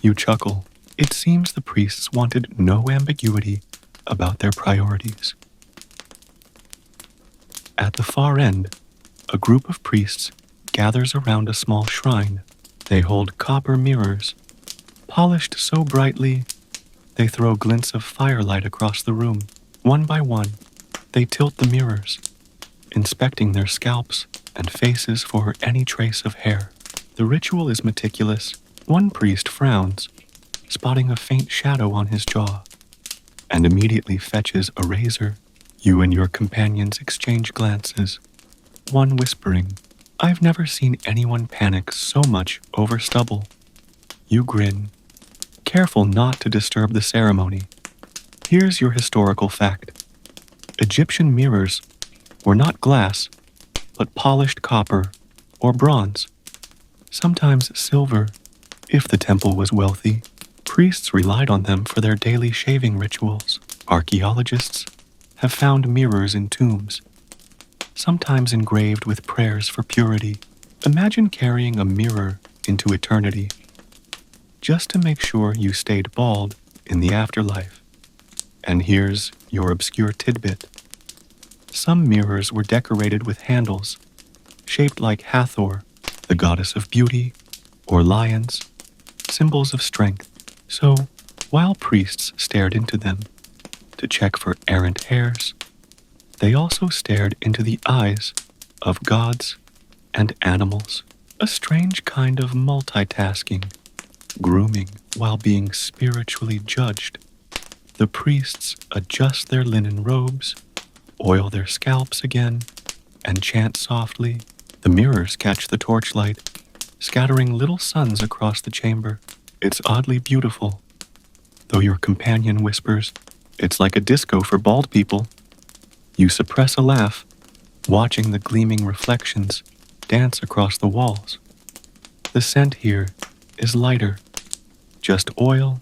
You chuckle. It seems the priests wanted no ambiguity about their priorities. At the far end, a group of priests gathers around a small shrine. They hold copper mirrors, polished so brightly they throw glints of firelight across the room. One by one, they tilt the mirrors, inspecting their scalps and faces for any trace of hair. The ritual is meticulous. One priest frowns, spotting a faint shadow on his jaw, and immediately fetches a razor. You and your companions exchange glances, one whispering, "I've never seen anyone panic so much over stubble." You grin, careful not to disturb the ceremony. Here's your historical fact. Egyptian mirrors were not glass, but polished copper or bronze, sometimes silver if the temple was wealthy. Priests relied on them for their daily shaving rituals. Archaeologists have found mirrors in tombs, sometimes engraved with prayers for purity. Imagine carrying a mirror into eternity, just to make sure you stayed bald in the afterlife. And here's your obscure tidbit. Some mirrors were decorated with handles, shaped like Hathor, the goddess of beauty, or lions, symbols of strength. So, while priests stared into them to check for errant hairs, they also stared into the eyes of gods and animals. A strange kind of multitasking, grooming while being spiritually judged. The priests adjust their linen robes, oil their scalps again, and chant softly. The mirrors catch the torchlight, scattering little suns across the chamber. It's oddly beautiful, though your companion whispers, "It's like a disco for bald people." You suppress a laugh, watching the gleaming reflections dance across the walls. The scent here is lighter, just oil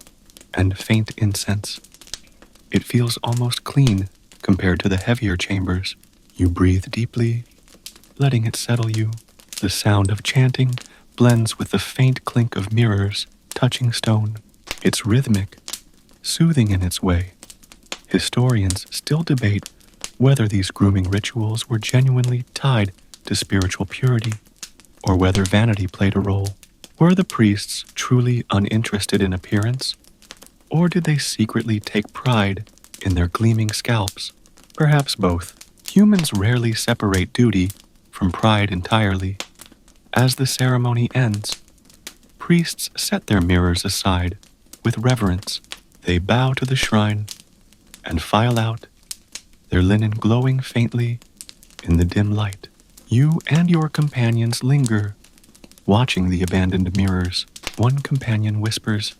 and faint incense. It feels almost clean compared to the heavier chambers. You breathe deeply, letting it settle you. The sound of chanting blends with the faint clink of mirrors touching stone. It's rhythmic, soothing in its way. Historians still debate whether these grooming rituals were genuinely tied to spiritual purity, or whether vanity played a role. Were the priests truly uninterested in appearance, or did they secretly take pride in their gleaming scalps? Perhaps both. Humans rarely separate duty from pride entirely. As the ceremony ends, priests set their mirrors aside with reverence. They bow to the shrine and file out, their linen glowing faintly in the dim light. You and your companions linger, watching the abandoned mirrors. One companion whispers,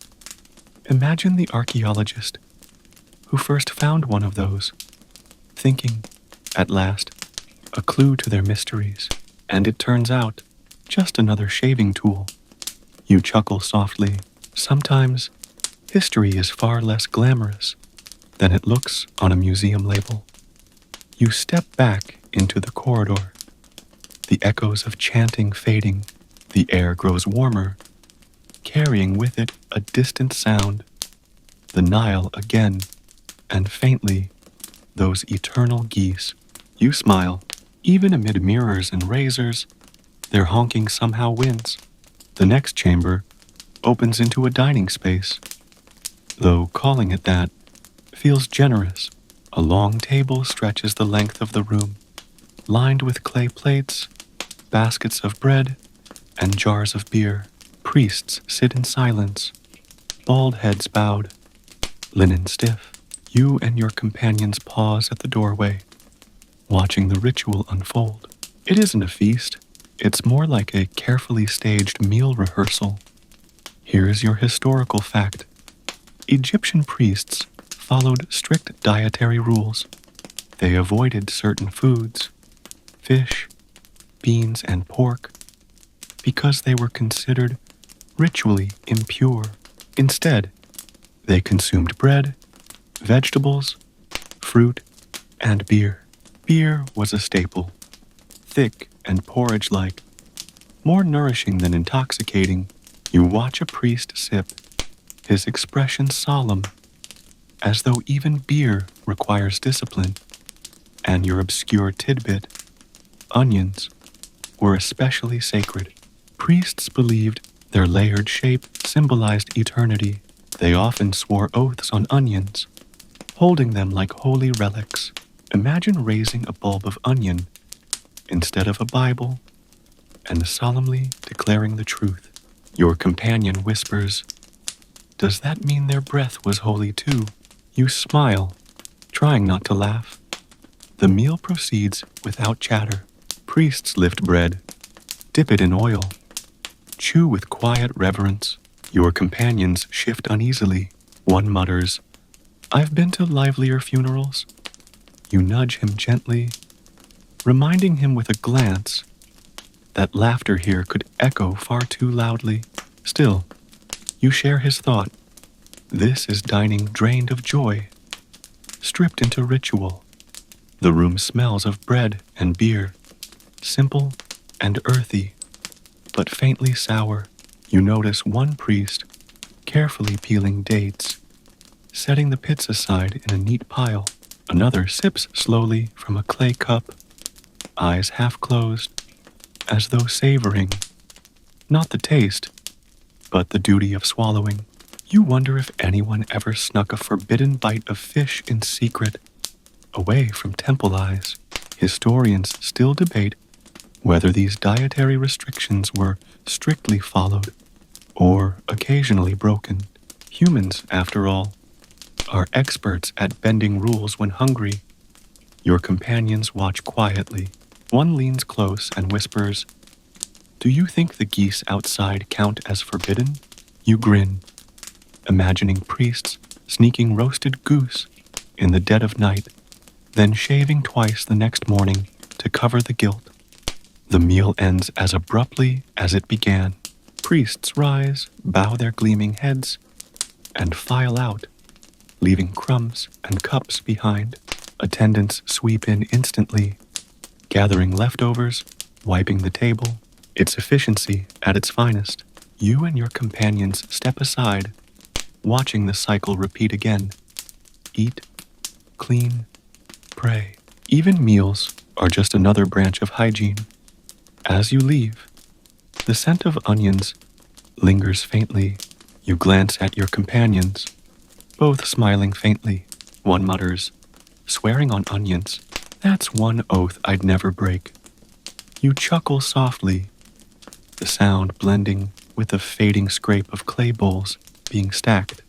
"Imagine the archaeologist who first found one of those, thinking, at last, a clue to their mysteries, and it turns out just another shaving tool." You chuckle softly. Sometimes history is far less glamorous than it looks on a museum label. You step back into the corridor, the echoes of chanting fading. The air grows warmer, carrying with it a distant sound, the Nile again, and faintly, those eternal geese. You smile. Even amid mirrors and razors, their honking somehow wins. The next chamber opens into a dining space, though calling it that feels generous. A long table stretches the length of the room, lined with clay plates, baskets of bread, and jars of beer. Priests sit in silence, bald heads bowed, linen stiff. You and your companions pause at the doorway, watching the ritual unfold. It isn't a feast. It's more like a carefully staged meal rehearsal. Here's your historical fact. Egyptian priests followed strict dietary rules. They avoided certain foods, fish, beans, and pork, because they were considered ritually impure. Instead, they consumed bread, vegetables, fruit, and beer. Beer was a staple, thick and porridge-like, more nourishing than intoxicating. You watch a priest sip, his expression solemn, as though even beer requires discipline. And your obscure tidbit, onions, were especially sacred. Priests believed their layered shape symbolized eternity. They often swore oaths on onions, holding them like holy relics. Imagine raising a bulb of onion instead of a Bible and solemnly declaring the truth. Your companion whispers, "Does that mean their breath was holy too?" You smile, trying not to laugh. The meal proceeds without chatter. Priests lift bread, dip it in oil, chew with quiet reverence. Your companions shift uneasily. One mutters, "I've been to livelier funerals." You nudge him gently, reminding him with a glance that laughter here could echo far too loudly. Still, you share his thought. This is dining drained of joy, stripped into ritual. The room smells of bread and beer, simple and earthy, but faintly sour. You notice one priest carefully peeling dates, setting the pits aside in a neat pile. Another sips slowly from a clay cup, eyes half closed, as though savoring, not the taste, but the duty of swallowing. You wonder if anyone ever snuck a forbidden bite of fish in secret, away from temple eyes. Historians still debate whether these dietary restrictions were strictly followed or occasionally broken. Humans, after all, are experts at bending rules when hungry. Your companions watch quietly. One leans close and whispers, "Do you think the geese outside count as forbidden?" You grin, imagining priests sneaking roasted goose in the dead of night, then shaving twice the next morning to cover the guilt. The meal ends as abruptly as it began. Priests rise, bow their gleaming heads, and file out, leaving crumbs and cups behind. Attendants sweep in instantly, gathering leftovers, wiping the table. It's efficiency at its finest. You and your companions step aside, watching the cycle repeat again. Eat, clean, pray. Even meals are just another branch of hygiene. As you leave, the scent of onions lingers faintly. You glance at your companions, both smiling faintly. One mutters, "Swearing on onions, that's one oath I'd never break." You chuckle softly, the sound blending with the fading scrape of clay bowls being stacked.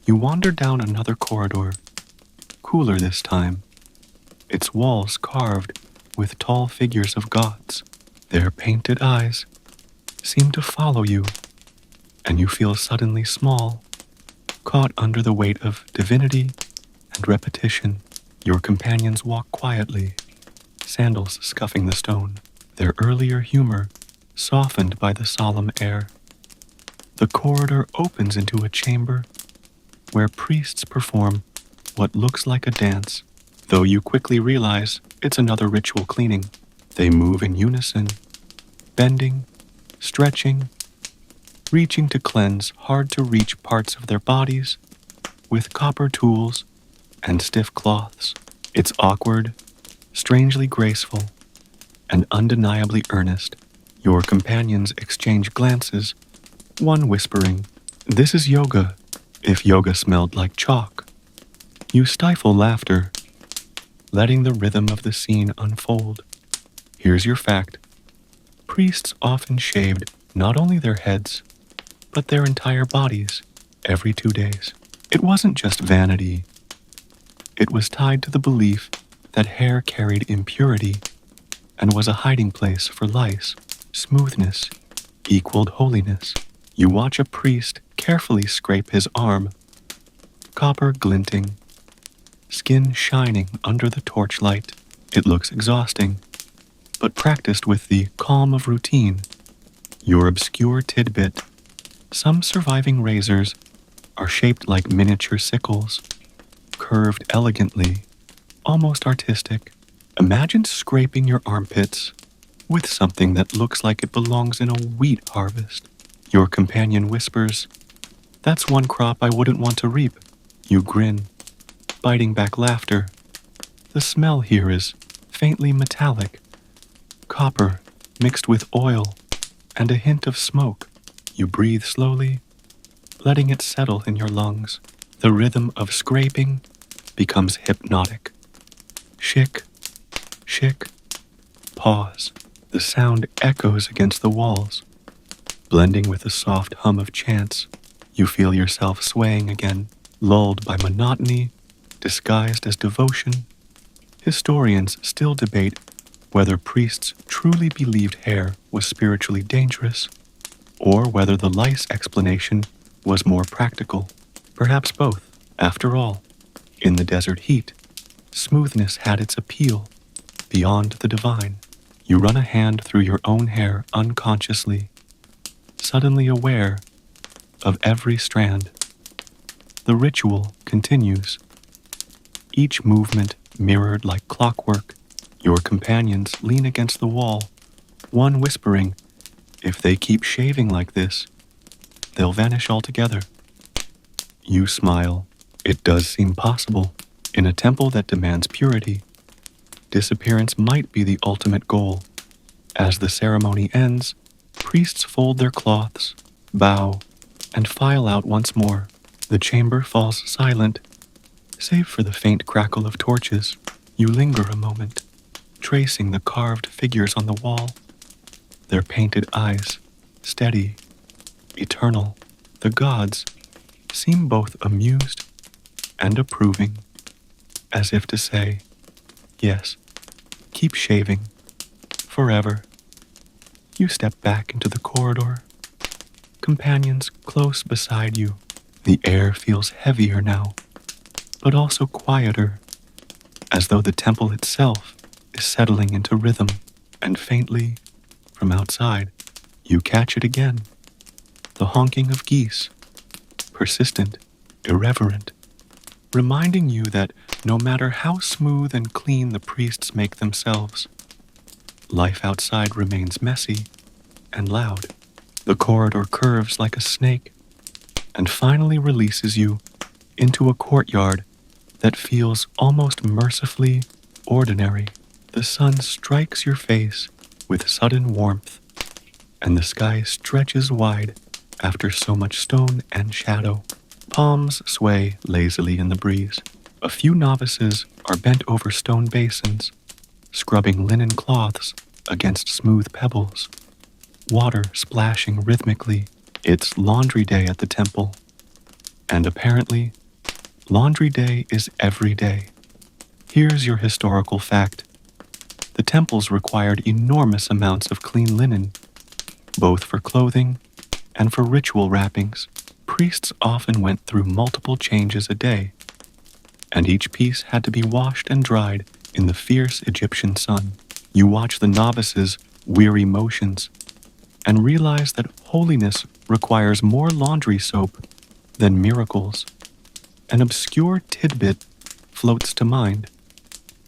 You wander down another corridor, cooler this time, its walls carved with tall figures of gods. Their painted eyes seem to follow you, and you feel suddenly small, caught under the weight of divinity and repetition. Your companions walk quietly, sandals scuffing the stone, their earlier humor softened by the solemn air. The corridor opens into a chamber where priests perform what looks like a dance, though you quickly realize it's another ritual cleaning. They move in unison, bending, stretching, reaching to cleanse hard-to-reach parts of their bodies with copper tools and stiff cloths. It's awkward, strangely graceful, and undeniably earnest. Your companions exchange glances, one whispering, "This is yoga," if yoga smelled like chalk. You stifle laughter, letting the rhythm of the scene unfold. Here's your fact. Priests often shaved not only their heads, but their entire bodies every 2 days. It wasn't just vanity. It was tied to the belief that hair carried impurity and was a hiding place for lice. Smoothness equaled holiness. You watch a priest carefully scrape his arm, copper glinting, skin shining under the torchlight. It looks exhausting, but practiced with the calm of routine. Your obscure tidbit. Some surviving razors are shaped like miniature sickles, curved elegantly, almost artistic. Imagine scraping your armpits with something that looks like it belongs in a wheat harvest. Your companion whispers, "That's one crop I wouldn't want to reap." You grin, biting back laughter. The smell here is faintly metallic, copper mixed with oil and a hint of smoke. You breathe slowly, letting it settle in your lungs. The rhythm of scraping becomes hypnotic. Shick, shick, pause. The sound echoes against the walls, blending with the soft hum of chants. You feel yourself swaying again, lulled by monotony, disguised as devotion. Historians still debate whether priests truly believed hair was spiritually dangerous, or whether the lice explanation was more practical. Perhaps both. After all, in the desert heat, smoothness had its appeal beyond the divine. You run a hand through your own hair unconsciously, suddenly aware of every strand. The ritual continues, each movement mirrored like clockwork. Your companions lean against the wall, one whispering, "If they keep shaving like this, they'll vanish altogether." You smile. It does seem possible. In a temple that demands purity, disappearance might be the ultimate goal. As the ceremony ends, priests fold their cloths, bow, and file out once more. The chamber falls silent, save for the faint crackle of torches. You linger a moment, tracing the carved figures on the wall, their painted eyes steady, eternal. The gods seem both amused and approving, as if to say, "Yes, keep shaving, forever." You step back into the corridor, companions close beside you. The air feels heavier now, but also quieter, as though the temple itself is settling into rhythm. And faintly, from outside, you catch it again. The honking of geese, persistent, irreverent, reminding you that no matter how smooth and clean the priests make themselves, life outside remains messy and loud. The corridor curves like a snake and finally releases you into a courtyard that feels almost mercifully ordinary. The sun strikes your face with sudden warmth, and the sky stretches wide after so much stone and shadow. Palms sway lazily in the breeze. A few novices are bent over stone basins, scrubbing linen cloths against smooth pebbles, water splashing rhythmically. It's laundry day at the temple, and apparently, laundry day is every day. Here's your historical fact. The temples required enormous amounts of clean linen, both for clothing and for ritual wrappings. Priests often went through multiple changes a day, and each piece had to be washed and dried in the fierce Egyptian sun. You watch the novices' weary motions and realize that holiness requires more laundry soap than miracles. An obscure tidbit floats to mind.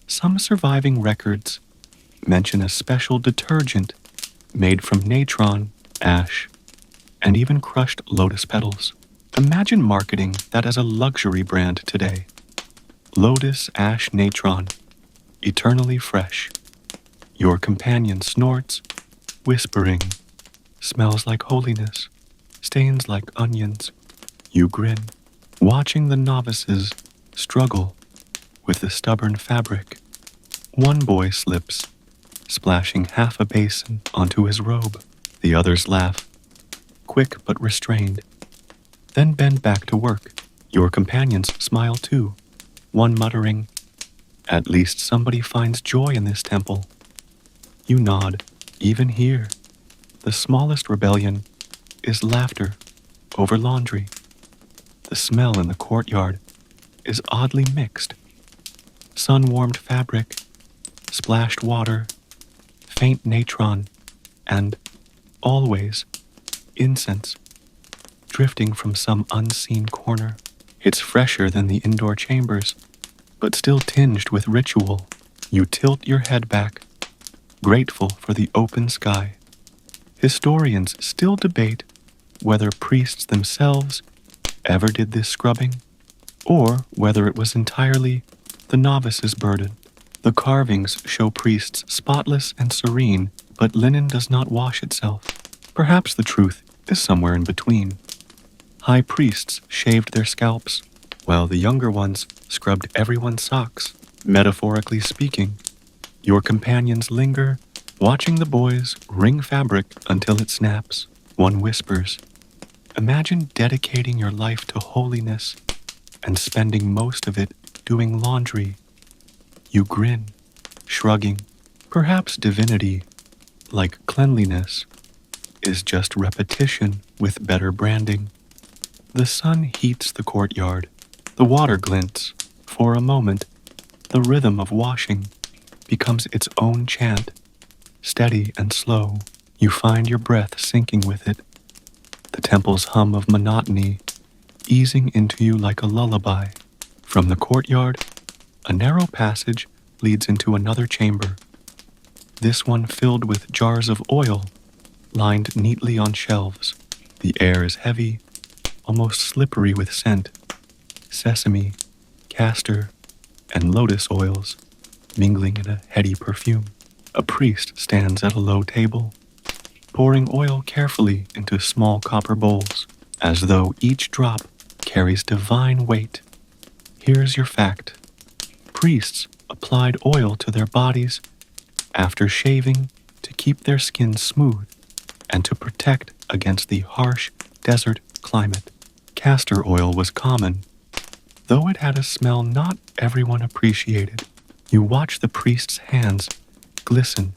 Some surviving records mention a special detergent made from natron, ash, and even crushed lotus petals. Imagine marketing that as a luxury brand today. Lotus Ash Natron, eternally fresh. Your companion snorts, whispering, "Smells like holiness, stains like onions." You grin, watching the novices struggle with the stubborn fabric. One boy slips, splashing half a basin onto his robe. The others laugh, quick but restrained, then bend back to work. Your companions smile too, one muttering, "At least somebody finds joy in this temple." You nod. Even here, the smallest rebellion is laughter over laundry. The smell in the courtyard is oddly mixed. Sun-warmed fabric, splashed water, faint natron, and, always, incense, drifting from some unseen corner. It's fresher than the indoor chambers, but still tinged with ritual. You tilt your head back, grateful for the open sky. Historians still debate whether priests themselves ever did this scrubbing, or whether it was entirely the novice's burden. The carvings show priests spotless and serene But linen does not wash itself. Perhaps the truth is somewhere in between. High priests shaved their scalps, while the younger ones scrubbed everyone's socks. Metaphorically speaking, your companions linger, watching the boys wring fabric until it snaps. One whispers, "Imagine dedicating your life to holiness and spending most of it doing laundry." You grin, shrugging. Perhaps divinity, like cleanliness, is just repetition with better branding. The sun heats the courtyard. The water glints. For a moment, the rhythm of washing becomes its own chant. Steady and slow, you find your breath sinking with it. The temple's hum of monotony easing into you like a lullaby. From the courtyard, a narrow passage leads into another chamber. This one filled with jars of oil, lined neatly on shelves. The air is heavy, almost slippery with scent. Sesame, castor, and lotus oils mingling in a heady perfume. A priest stands at a low table, pouring oil carefully into small copper bowls, as though each drop carries divine weight. Here's your fact. Priests applied oil to their bodies after shaving to keep their skin smooth and to protect against the harsh desert climate. Castor oil was common, though it had a smell not everyone appreciated. You watch the priest's hands glisten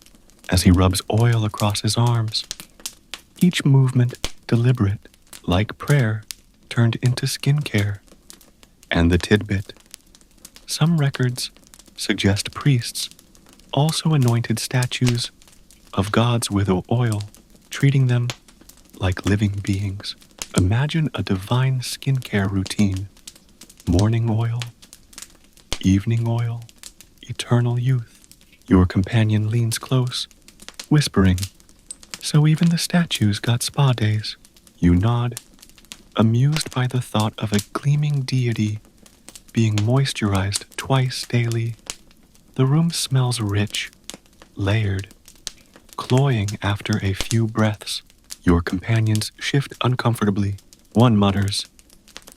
as he rubs oil across his arms. Each movement deliberate, like prayer, turned into skincare. And the tidbit. Some records suggest priests also anointed statues of gods with oil, treating them like living beings. Imagine a divine skincare routine. Morning oil, evening oil, eternal youth. Your companion leans close, whispering, "So even the statues got spa days." You nod, amused by the thought of a gleaming deity being moisturized twice daily. The room smells rich, layered, cloying after a few breaths. Your companions shift uncomfortably. One mutters,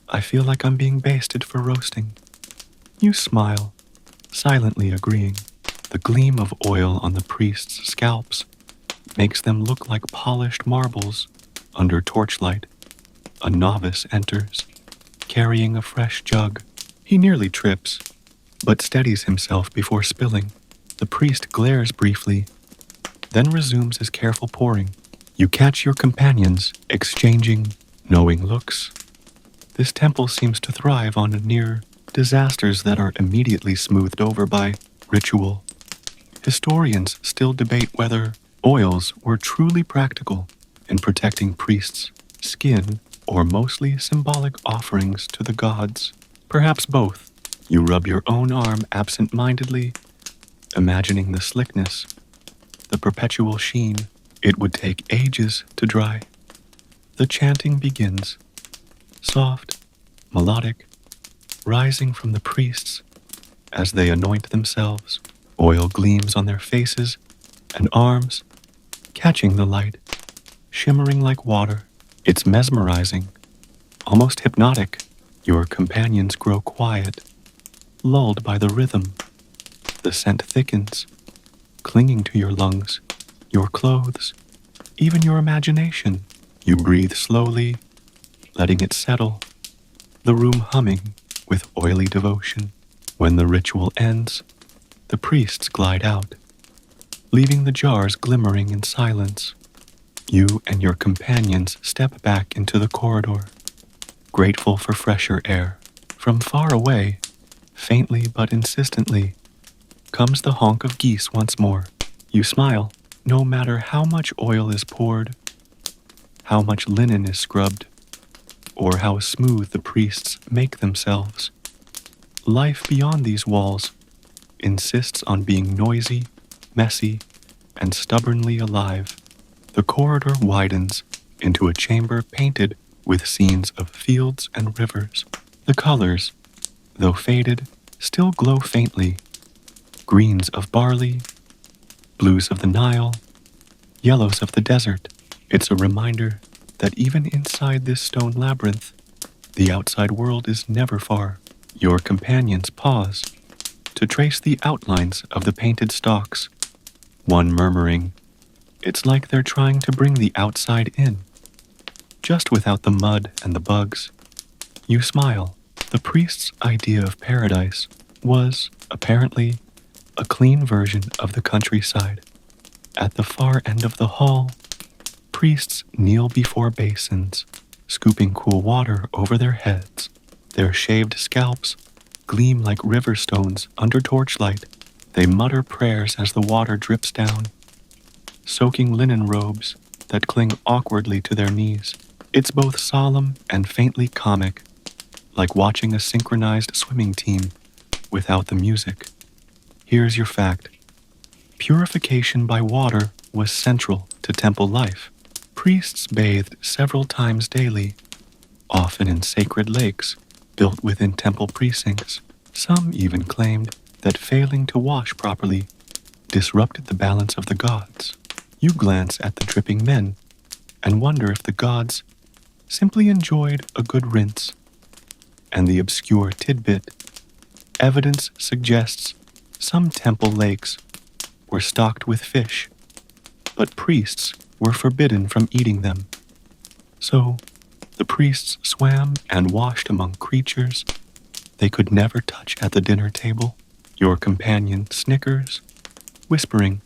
"I feel like I'm being basted for roasting." You smile, silently agreeing. The gleam of oil on the priest's scalps makes them look like polished marbles under torchlight. A novice enters, carrying a fresh jug. He nearly trips, but steadies himself before spilling. The priest glares briefly, then resumes his careful pouring. You catch your companions exchanging knowing looks. This temple seems to thrive on near disasters that are immediately smoothed over by ritual. Historians still debate whether oils were truly practical in protecting priests' skin or mostly symbolic offerings to the gods. Perhaps both. You rub your own arm absent-mindedly, imagining the slickness, the perpetual sheen. It would take ages to dry. The chanting begins, soft, melodic, rising from the priests as they anoint themselves. Oil gleams on their faces and arms, catching the light, shimmering like water. It's mesmerizing, almost hypnotic. Your companions grow quiet, lulled by the rhythm. The scent thickens, clinging to your lungs, your clothes, even your imagination. You breathe slowly, letting it settle, the room humming with oily devotion. When the ritual ends, the priests glide out, leaving the jars glimmering in silence. You and your companions step back into the corridor, grateful for fresher air. From far away, faintly but insistently, comes the honk of geese once more. You smile, no matter how much oil is poured, how much linen is scrubbed, or how smooth the priests make themselves. Life beyond these walls insists on being noisy, messy, and stubbornly alive. The corridor widens into a chamber painted with scenes of fields and rivers. The colors, though faded, still glow faintly. Greens of barley, blues of the Nile, yellows of the desert. It's a reminder that even inside this stone labyrinth, the outside world is never far. Your companions pause to trace the outlines of the painted stalks, one murmuring, "It's like they're trying to bring the outside in, just without the mud and the bugs." You smile. The priest's idea of paradise was, apparently, a clean version of the countryside. At the far end of the hall, priests kneel before basins, scooping cool water over their heads. Their shaved scalps gleam like river stones under torchlight. They mutter prayers as the water drips down, soaking linen robes that cling awkwardly to their knees. It's both solemn and faintly comic, like watching a synchronized swimming team without the music. Here's your fact. Purification by water was central to temple life. Priests bathed several times daily, often in sacred lakes built within temple precincts. Some even claimed that failing to wash properly disrupted the balance of the gods. You glance at the dripping men and wonder if the gods simply enjoyed a good rinse. And the obscure tidbit, evidence suggests some temple lakes were stocked with fish, but priests were forbidden from eating them. So, the priests swam and washed among creatures they could never touch at the dinner table. Your companion snickers, whispering,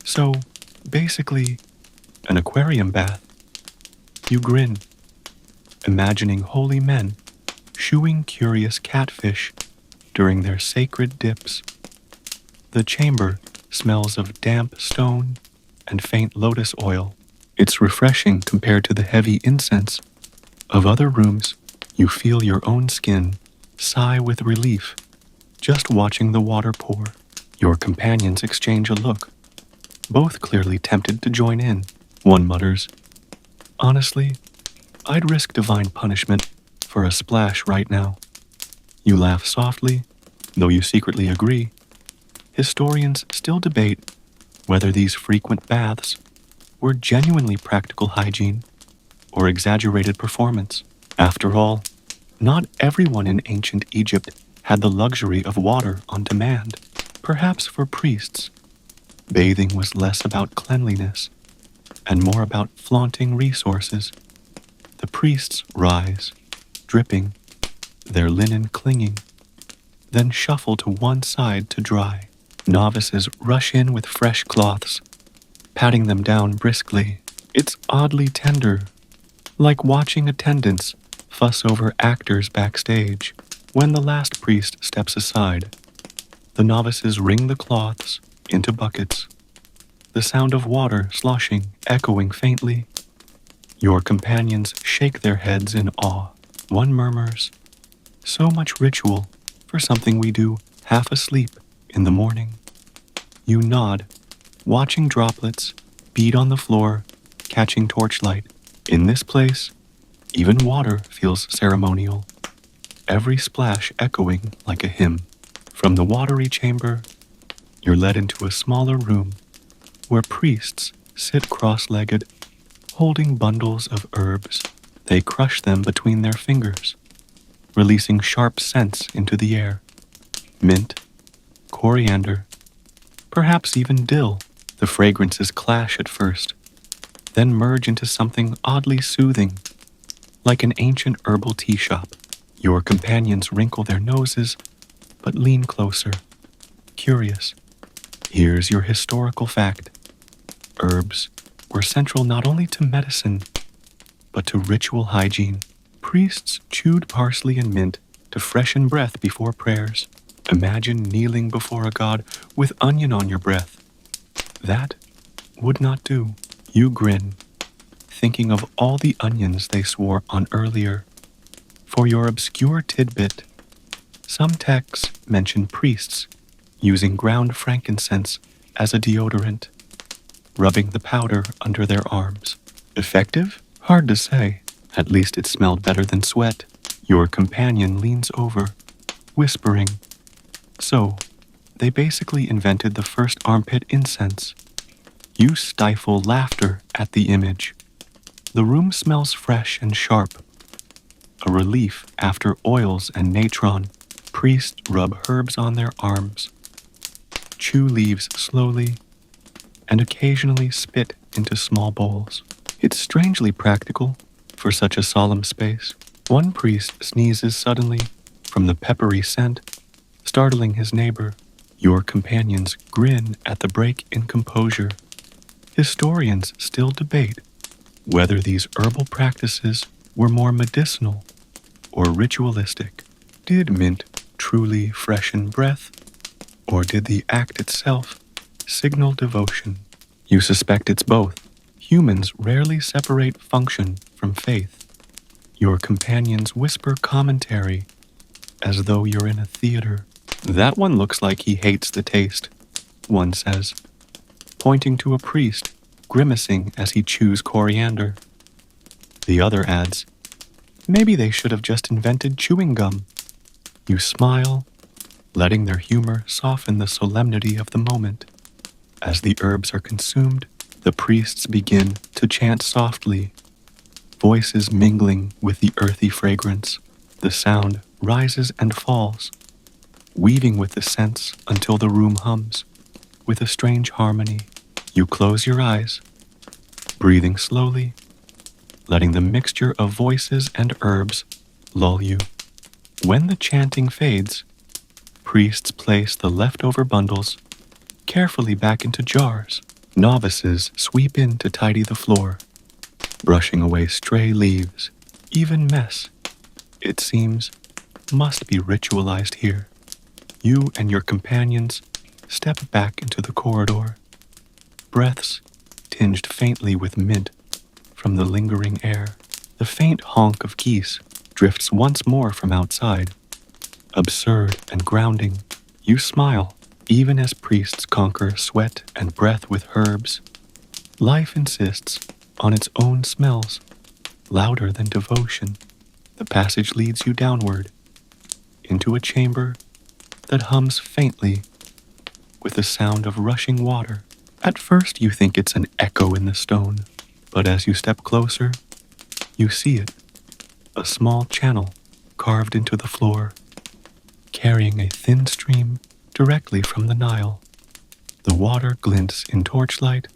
"So, basically, an aquarium bath." You grin, imagining holy men shooing curious catfish during their sacred dips. The chamber smells of damp stone and faint lotus oil. It's refreshing compared to the heavy incense of other rooms. You feel your own skin sigh with relief just watching the water pour. Your companions exchange a look, both clearly tempted to join in. One mutters, "Honestly, I'd risk divine punishment for a splash right now." You laugh softly, though you secretly agree. Historians still debate whether these frequent baths were genuinely practical hygiene or exaggerated performance. After all, not everyone in ancient Egypt had the luxury of water on demand. Perhaps for priests, bathing was less about cleanliness and more about flaunting resources. The priests rise, dripping, their linen clinging, then shuffle to one side to dry. Novices rush in with fresh cloths, patting them down briskly. It's oddly tender, like watching attendants fuss over actors backstage. When the last priest steps aside, the novices wring the cloths into buckets, the sound of water sloshing echoing faintly. Your companions shake their heads in awe. One murmurs, "So much ritual for something we do half asleep in the morning." You nod, watching droplets bead on the floor, catching torchlight. In this place, even water feels ceremonial, every splash echoing like a hymn. From the watery chamber, you're led into a smaller room where priests sit cross-legged, holding bundles of herbs. They crush them between their fingers, releasing sharp scents into the air. Mint, coriander, perhaps even dill. The fragrances clash at first, then merge into something oddly soothing, like an ancient herbal tea shop. Your companions wrinkle their noses, but lean closer, curious. Here's your historical fact. Herbs were central not only to medicine, but to ritual hygiene. Priests chewed parsley and mint to freshen breath before prayers. Imagine kneeling before a god with onion on your breath. That would not do. You grin, thinking of all the onions they swore on earlier. For your obscure tidbit, some texts mention priests using ground frankincense as a deodorant, rubbing the powder under their arms. Effective? Hard to say. At least it smelled better than sweat. Your companion leans over, whispering, "So, they basically invented the first armpit incense." You stifle laughter at the image. The room smells fresh and sharp, a relief after oils and natron. Priests rub herbs on their arms, chew leaves slowly, and occasionally spit into small bowls. It's strangely practical for such a solemn space. One priest sneezes suddenly from the peppery scent, startling his neighbor. Your companions grin at the break in composure. Historians still debate whether these herbal practices were more medicinal or ritualistic. Did mint truly freshen breath, or did the act itself signal devotion? You suspect it's both. Humans rarely separate function from faith. Your companions whisper commentary as though you're in a theater. That one looks like he hates the taste, one says, pointing to a priest grimacing as he chews coriander. The other adds, maybe they should have just invented chewing gum. You smile, letting their humor soften the solemnity of the moment. As the herbs are consumed, the priests begin to chant softly, voices mingling with the earthy fragrance. The sound rises and falls, weaving with the scents until the room hums with a strange harmony. You close your eyes, breathing slowly, letting the mixture of voices and herbs lull you. When the chanting fades, priests place the leftover bundles carefully back into jars. Novices sweep in to tidy the floor, brushing away stray leaves. Even mess, it seems, must be ritualized here. You and your companions step back into the corridor, breaths tinged faintly with mint from the lingering air. The faint honk of geese drifts once more from outside, absurd and grounding. You smile, even as priests conquer sweat and breath with herbs. Life insists on its own smells, louder than devotion. The passage leads you downward, into a chamber that hums faintly with the sound of rushing water. At first you think it's an echo in the stone, but as you step closer, you see it, a small channel carved into the floor, carrying a thin stream directly from the Nile. The water glints in torchlight,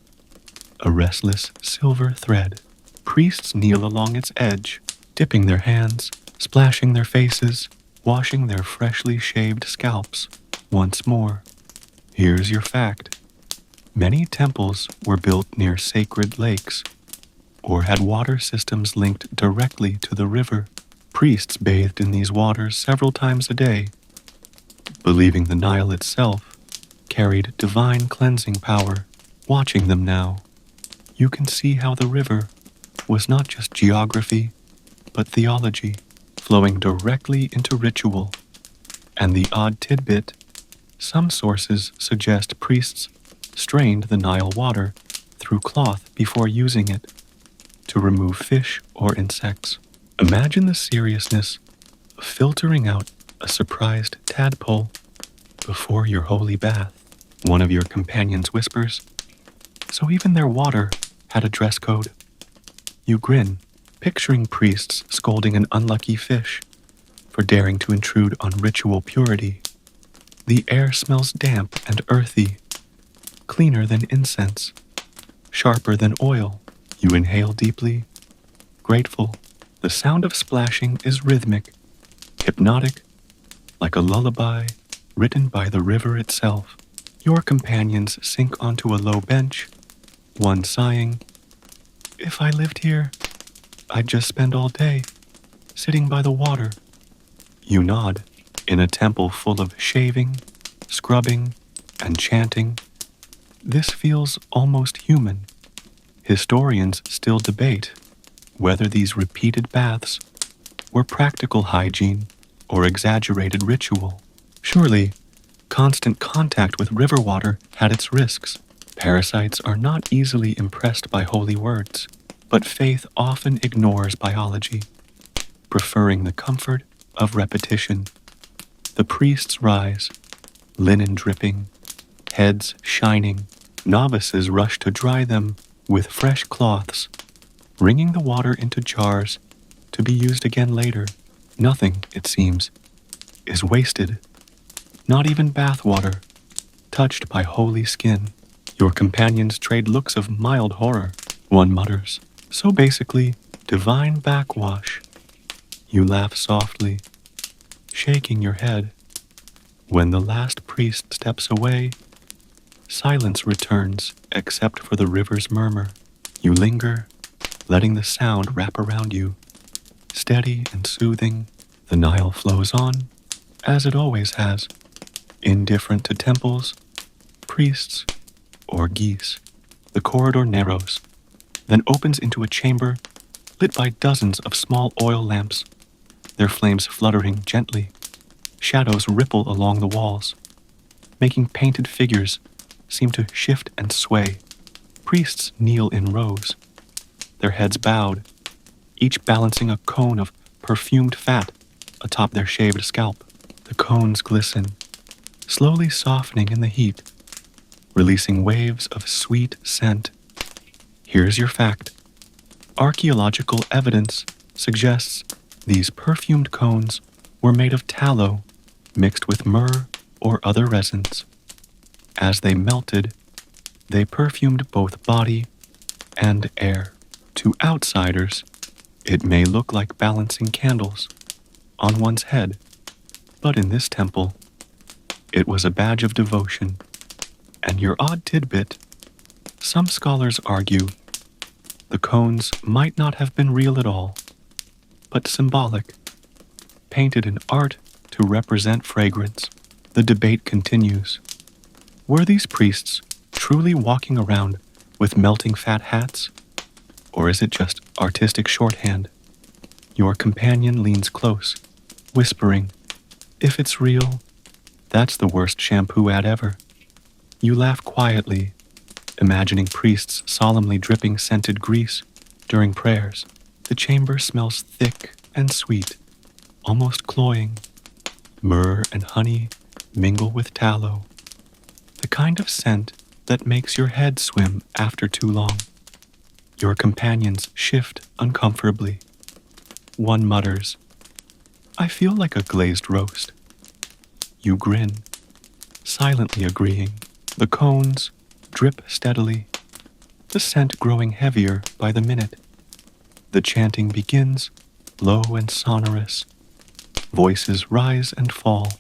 a restless silver thread. Priests kneel along its edge, dipping their hands, splashing their faces, washing their freshly shaved scalps. Once more, here's your fact. Many temples were built near sacred lakes, or had water systems linked directly to the river. Priests bathed in these waters several times a day, believing the Nile itself carried divine cleansing power. Watching them now, you can see how the river was not just geography, but theology, flowing directly into ritual. And the odd tidbit, some sources suggest priests strained the Nile water through cloth before using it to remove fish or insects. Imagine the seriousness of filtering out a surprised tadpole before your holy bath. One of your companions whispers, so even their water had a dress code. You grin, picturing priests scolding an unlucky fish for daring to intrude on ritual purity. The air smells damp and earthy, cleaner than incense, sharper than oil. You inhale deeply, grateful. The sound of splashing is rhythmic, hypnotic, like a lullaby written by the river itself. Your companions sink onto a low bench, one sighing, if I lived here, I'd just spend all day sitting by the water. You nod. In a temple full of shaving, scrubbing, and chanting, this feels almost human. Historians still debate whether these repeated baths were practical hygiene or exaggerated ritual. Surely, constant contact with river water had its risks. Parasites are not easily impressed by holy words, but faith often ignores biology, preferring the comfort of repetition. The priests rise, linen dripping, heads shining, Novices rush to dry them with fresh cloths, wringing the water into jars to be used again later. Nothing, it seems, is wasted, not even bath water, touched by holy skin. Your companions trade looks of mild horror. One mutters, "So basically, divine backwash." You laugh softly, shaking your head. When the last priest steps away, silence returns except for the river's murmur. You linger, letting the sound wrap around you. Steady and soothing, the Nile flows on, as it always has, indifferent to temples, priests, or geese. The corridor narrows, then opens into a chamber lit by dozens of small oil lamps, their flames fluttering gently. Shadows ripple along the walls, making painted figures seem to shift and sway. Priests kneel in rows, their heads bowed, each balancing a cone of perfumed fat atop their shaved scalp. The cones glisten, slowly softening in the heat, releasing waves of sweet scent. Here's your fact. Archaeological evidence suggests these perfumed cones were made of tallow mixed with myrrh or other resins. As they melted, they perfumed both body and air. To outsiders, it may look like balancing candles on one's head, but in this temple, it was a badge of devotion. And your odd tidbit, some scholars argue the cones might not have been real at all, but symbolic, painted in art to represent fragrance. The debate continues. Were these priests truly walking around with melting fat hats? Or is it just artistic shorthand? Your companion leans close, whispering, "If it's real, that's the worst shampoo ad ever." You laugh quietly, imagining priests solemnly dripping scented grease during prayers. The chamber smells thick and sweet, almost cloying. Myrrh and honey mingle with tallow, the kind of scent that makes your head swim after too long. Your companions shift uncomfortably. One mutters, "I feel like a glazed roast." You grin, silently agreeing. The cones drip steadily, the scent growing heavier by the minute. The chanting begins, low and sonorous. Voices rise and fall,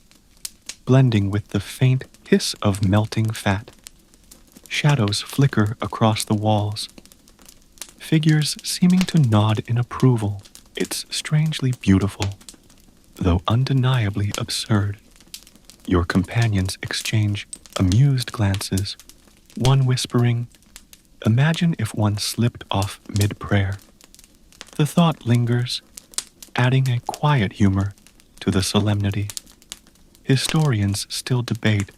blending with the faint hiss of melting fat. Shadows flicker across the walls, figures seeming to nod in approval. It's strangely beautiful, though undeniably absurd. Your companions exchange amused glances, one whispering, "Imagine if one slipped off mid-prayer." The thought lingers, adding a quiet humor to the solemnity. Historians still debate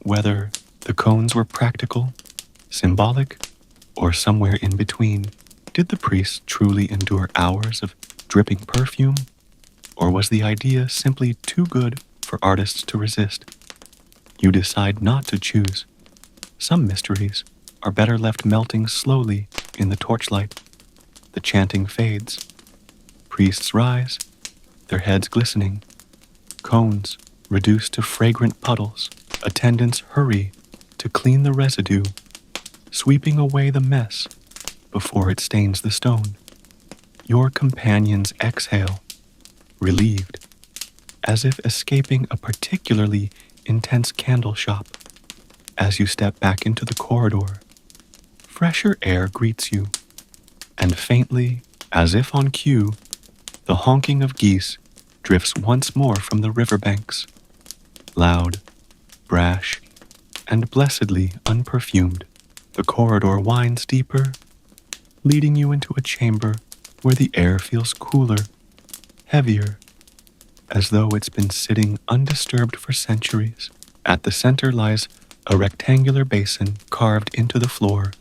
whether the cones were practical, symbolic, or somewhere in between. Did the priests truly endure hours of dripping perfume, or was the idea simply too good for artists to resist? You decide not to choose. Some mysteries are better left melting slowly in the torchlight. The chanting fades. Priests rise, their heads glistening. Cones reduced to fragrant puddles. Attendants hurry to clean the residue, sweeping away the mess before it stains the stone. Your companions exhale, relieved, as if escaping a particularly intense candle shop. As you step back into the corridor, fresher air greets you, and faintly, as if on cue, the honking of geese drifts once more from the riverbanks, loud, brash, and blessedly unperfumed. The corridor winds deeper, leading you into a chamber where the air feels cooler, heavier, as though it's been sitting undisturbed for centuries. At the center lies a rectangular basin carved into the floor,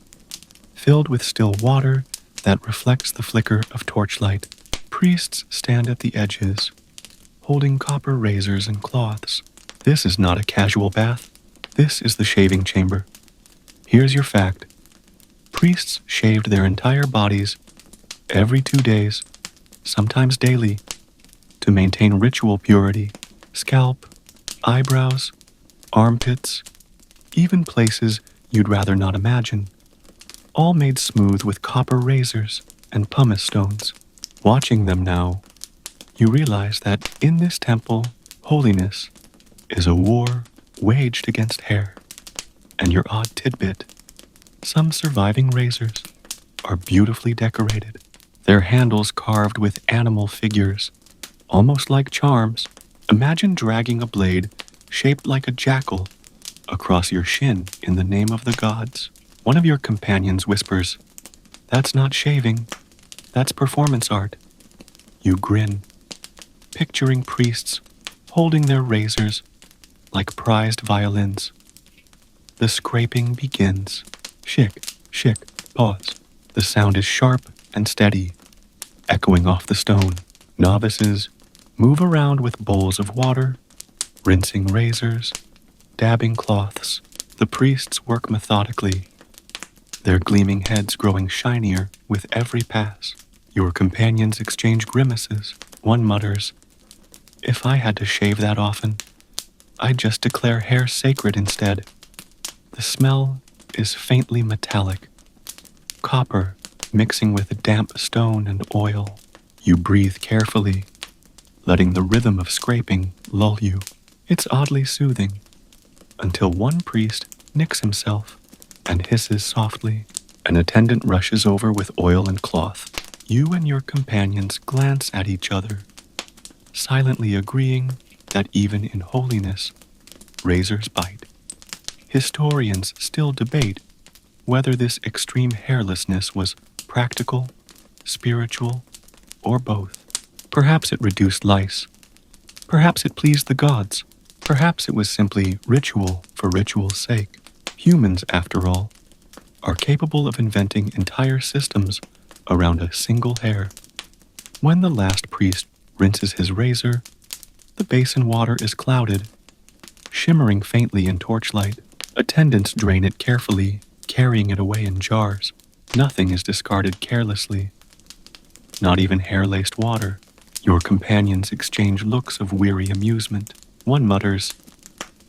filled with still water that reflects the flicker of torchlight. Priests stand at the edges, holding copper razors and cloths. This is not a casual bath. This is the shaving chamber. Here's your fact. Priests shaved their entire bodies every 2 days, sometimes daily, to maintain ritual purity. Scalp, eyebrows, armpits, even places you'd rather not imagine, all made smooth with copper razors and pumice stones. Watching them now, you realize that in this temple, holiness is a war waged against hair. And your odd tidbit, some surviving razors are beautifully decorated, their handles carved with animal figures, almost like charms. Imagine dragging a blade shaped like a jackal across your shin in the name of the gods. One of your companions whispers, "That's not shaving, that's performance art." You grin, picturing priests holding their razors like prized violins. The scraping begins. Shick, shick, pause. The sound is sharp and steady, echoing off the stone. Novices move around with bowls of water, rinsing razors, dabbing cloths. The priests work methodically, their gleaming heads growing shinier with every pass. Your companions exchange grimaces. One mutters, "If I had to shave that often, I'd just declare hair sacred instead." The smell is faintly metallic, copper mixing with damp stone and oil. You breathe carefully, letting the rhythm of scraping lull you. It's oddly soothing, until one priest nicks himself and hisses softly. An attendant rushes over with oil and cloth. You and your companions glance at each other, silently agreeing that even in holiness, razors bite. Historians still debate whether this extreme hairlessness was practical, spiritual, or both. Perhaps it reduced lice. Perhaps it pleased the gods. Perhaps it was simply ritual for ritual's sake. Humans, after all, are capable of inventing entire systems around a single hair. When the last priest rinses his razor, the basin water is clouded, shimmering faintly in torchlight. Attendants drain it carefully, carrying it away in jars. Nothing is discarded carelessly, not even hair-laced water. Your companions exchange looks of weary amusement. One mutters,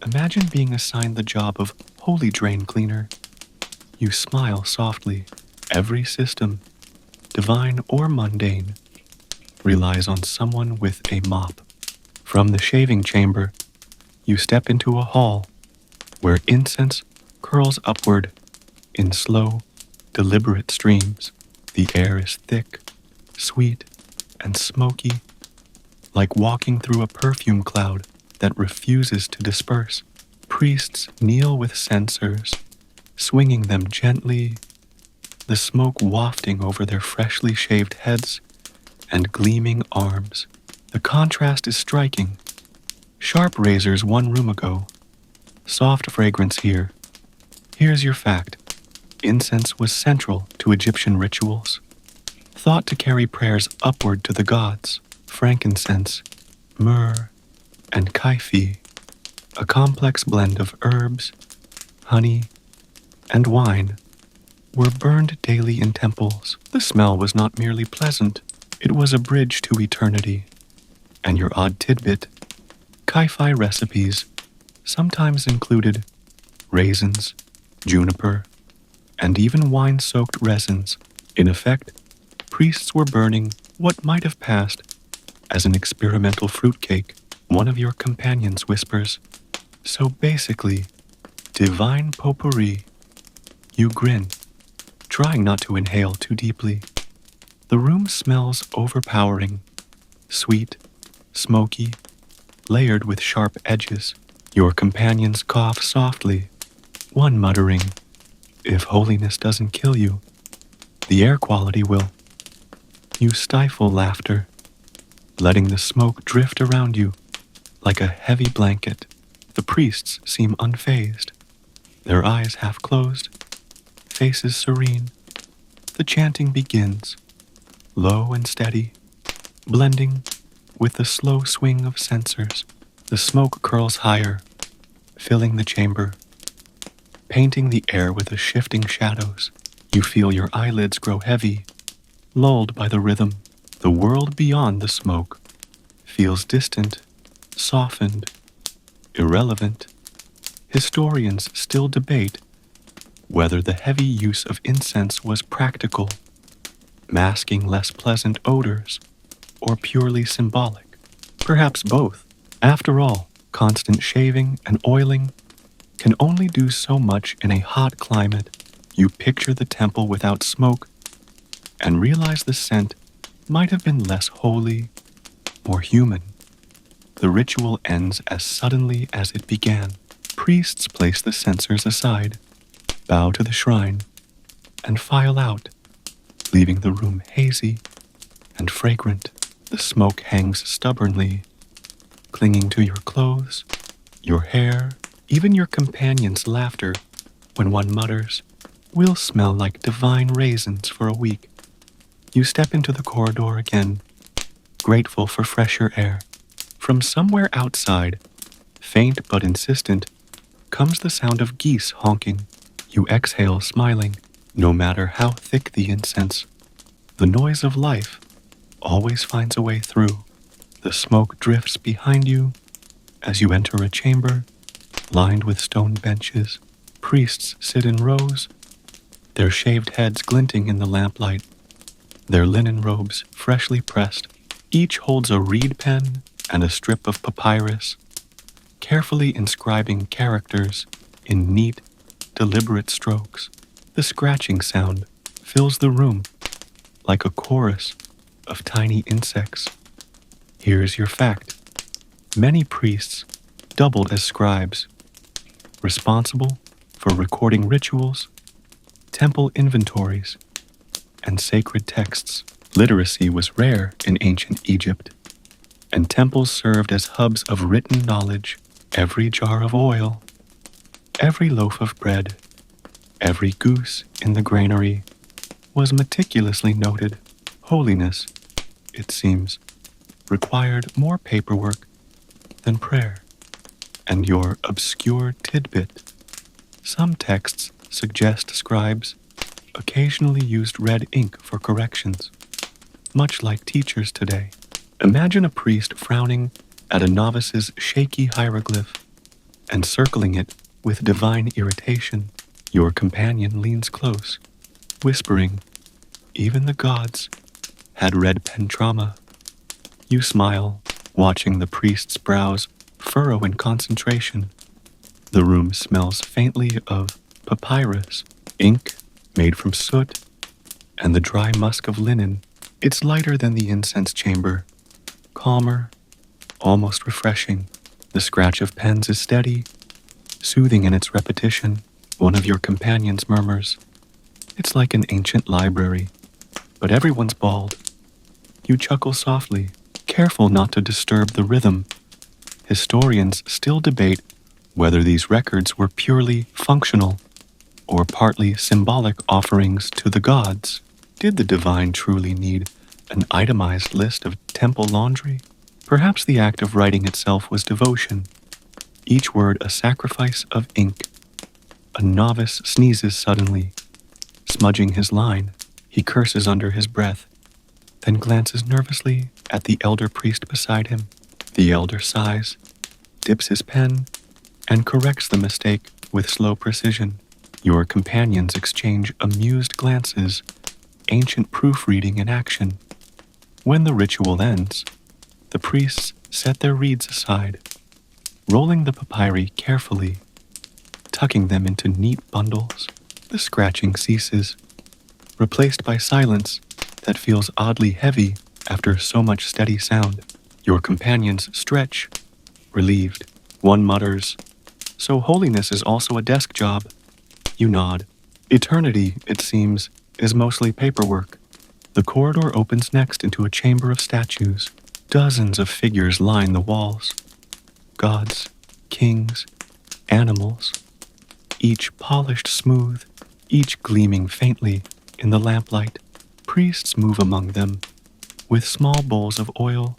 "Imagine being assigned the job of holy drain cleaner." You smile softly. Every system, divine or mundane, relies on someone with a mop. From the shaving chamber, you step into a hall where incense curls upward in slow, deliberate streams. The air is thick, sweet, and smoky, like walking through a perfume cloud that refuses to disperse. Priests kneel with censers, swinging them gently, the smoke wafting over their freshly shaved heads and gleaming arms. The contrast is striking. Sharp razors 1 room ago, soft fragrance here. Here's your fact. Incense was central to Egyptian rituals, thought to carry prayers upward to the gods. Frankincense, myrrh, and kaifi, a complex blend of herbs, honey, and wine, were burned daily in temples. The smell was not merely pleasant, it was a bridge to eternity. And your odd tidbit, kaifi recipes sometimes included raisins, juniper, and even wine-soaked resins. In effect, priests were burning what might have passed as an experimental fruitcake. One of your companions whispers, "So basically, divine potpourri." You grin, trying not to inhale too deeply. The room smells overpowering, sweet, smoky, layered with sharp edges. Your companions cough softly, one muttering, "If holiness doesn't kill you, the air quality will." You stifle laughter, letting the smoke drift around you like a heavy blanket. The priests seem unfazed, their eyes half closed, faces serene. The chanting begins, low and steady, blending with the slow swing of censers. The smoke curls higher, filling the chamber. painting the air with the shifting shadows. You feel your eyelids grow heavy, lulled by the rhythm. The world beyond the smoke feels distant, softened, irrelevant. Historians still debate whether the heavy use of incense was practical, masking less pleasant odors, or purely symbolic. Perhaps both. After all, constant shaving and oiling can only do so much in a hot climate. You picture the temple without smoke and realize the scent might have been less holy, more human. The ritual ends as suddenly as it began. Priests place the censers aside, bow to the shrine, and file out, leaving the room hazy and fragrant. The smoke hangs stubbornly, clinging to your clothes, your hair, even your companion's laughter when one mutters, "We'll smell like divine raisins for a week." You step into the corridor again, grateful for fresher air. From somewhere outside, faint but insistent, comes the sound of geese honking. You exhale, smiling, no matter how thick the incense. The noise of life always finds a way through. The smoke drifts behind you as you enter a chamber lined with stone benches. Priests sit in rows, their shaved heads glinting in the lamplight, their linen robes freshly pressed. Each holds a reed pen and a strip of papyrus, carefully inscribing characters in neat, deliberate strokes. The scratching sound fills the room like a chorus of tiny insects. Here's your fact. Many priests doubled as scribes, responsible for recording rituals, temple inventories, and sacred texts. Literacy was rare in ancient Egypt, and temples served as hubs of written knowledge. Every jar of oil, every loaf of bread, every goose in the granary was meticulously noted. Holiness, it seems, required more paperwork than prayer. And your obscure tidbit. Some texts suggest scribes occasionally used red ink for corrections, much like teachers today. Imagine a priest frowning at a novice's shaky hieroglyph and circling it with divine irritation. Your companion leans close, whispering, "Even the gods had red pen trauma." You smile, watching the priest's brows furrow in concentration. The room smells faintly of papyrus, ink made from soot, and the dry musk of linen. It's lighter than the incense chamber, calmer, almost refreshing. The scratch of pens is steady, soothing in its repetition. One of your companions murmurs, "It's like an ancient library, but everyone's bald." You chuckle softly, careful not to disturb the rhythm. Historians still debate whether these records were purely functional or partly symbolic offerings to the gods. Did the divine truly need an itemized list of temple laundry? Perhaps the act of writing itself was devotion, each word a sacrifice of ink. A novice sneezes suddenly, smudging his line. He curses under his breath, then glances nervously at the elder priest beside him. The elder sighs, dips his pen, and corrects the mistake with slow precision. Your companions exchange amused glances, ancient proofreading in action. When the ritual ends, the priests set their reeds aside, rolling the papyri carefully, tucking them into neat bundles. The scratching ceases, replaced by silence that feels oddly heavy after so much steady sound. Your companions stretch, relieved. One mutters, "So holiness is also a desk job." You nod. Eternity, it seems, is mostly paperwork. The corridor opens next into a chamber of statues. Dozens of figures line the walls. Gods, kings, animals, each polished smooth, each gleaming faintly in the lamplight. Priests move among them with small bowls of oil,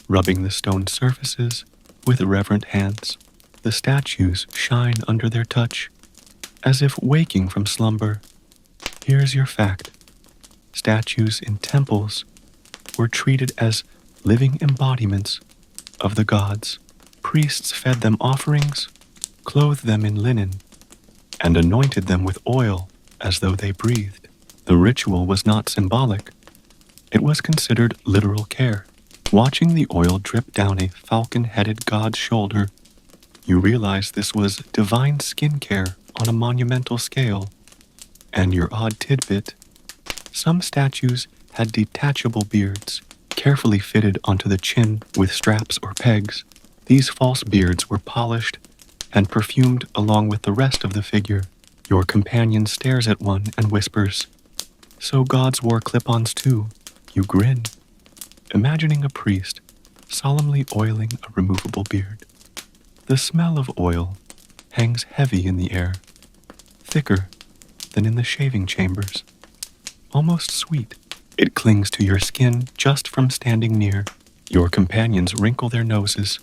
rubbing the stone surfaces with reverent hands. The statues shine under their touch, as if waking from slumber. Here's your fact. Statues in temples were treated as living embodiments of the gods. Priests fed them offerings, clothed them in linen, and anointed them with oil as though they breathed. The ritual was not symbolic. It was considered literal care. Watching the oil drip down a falcon-headed god's shoulder, you realize this was divine skincare on a monumental scale. And your odd tidbit, some statues had detachable beards, carefully fitted onto the chin with straps or pegs. These false beards were polished and perfumed along with the rest of the figure. Your companion stares at one and whispers, "So gods wore clip-ons too." You grin, imagining a priest solemnly oiling a removable beard. The smell of oil hangs heavy in the air, thicker than in the shaving chambers, almost sweet. It clings to your skin just from standing near. Your companions wrinkle their noses,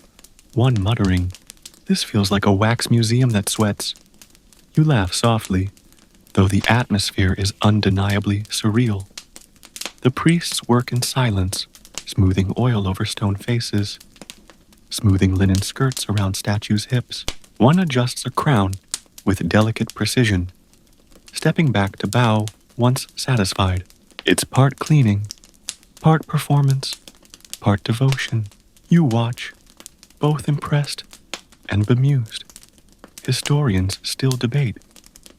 one muttering, "This feels like a wax museum that sweats." You laugh softly, though the atmosphere is undeniably surreal. The priests work in silence, smoothing oil over stone faces, smoothing linen skirts around statues' hips. One adjusts a crown with delicate precision, stepping back to bow once satisfied. It's part cleaning, part performance, part devotion. You watch, both impressed and bemused. Historians still debate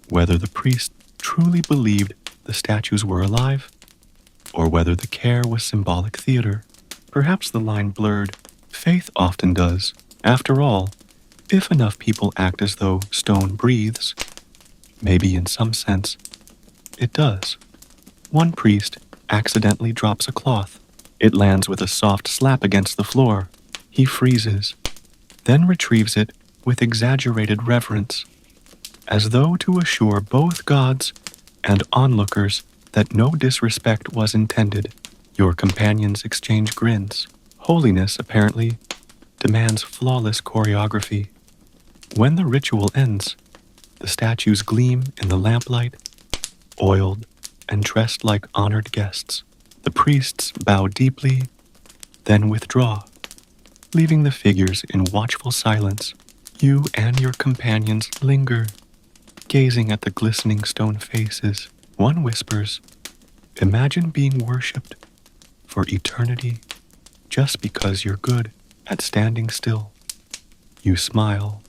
whether the priest truly believed the statues were alive, or whether the care was symbolic theater. Perhaps the line blurred. Faith often does. After all, if enough people act as though stone breathes, maybe in some sense, it does. One priest accidentally drops a cloth. It lands with a soft slap against the floor. He freezes, then retrieves it with exaggerated reverence, as though to assure both gods and onlookers that no disrespect was intended. Your companions exchange grins. Holiness, apparently, demands flawless choreography. When the ritual ends, the statues gleam in the lamplight, oiled and dressed like honored guests. The priests bow deeply, then withdraw, leaving the figures in watchful silence. You and your companions linger, gazing at the glistening stone faces. One whispers, "Imagine being worshipped for eternity just because you're good at standing still." You smile,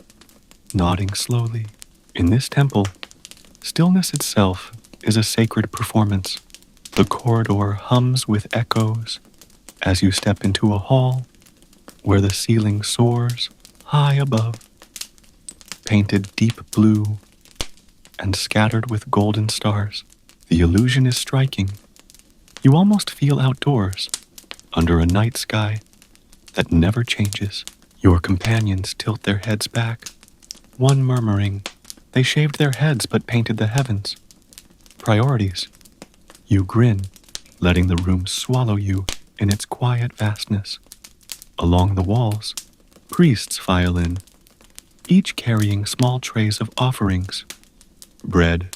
nodding slowly. In this temple, stillness itself is a sacred performance. The corridor hums with echoes as you step into a hall where the ceiling soars high above, painted deep blue and scattered with golden stars. The illusion is striking. You almost feel outdoors, under a night sky that never changes. Your companions tilt their heads back, one murmuring, "They shaved their heads but painted the heavens." Priorities. You grin, letting the room swallow you in its quiet vastness. Along the walls, priests file in, each carrying small trays of offerings. Bread,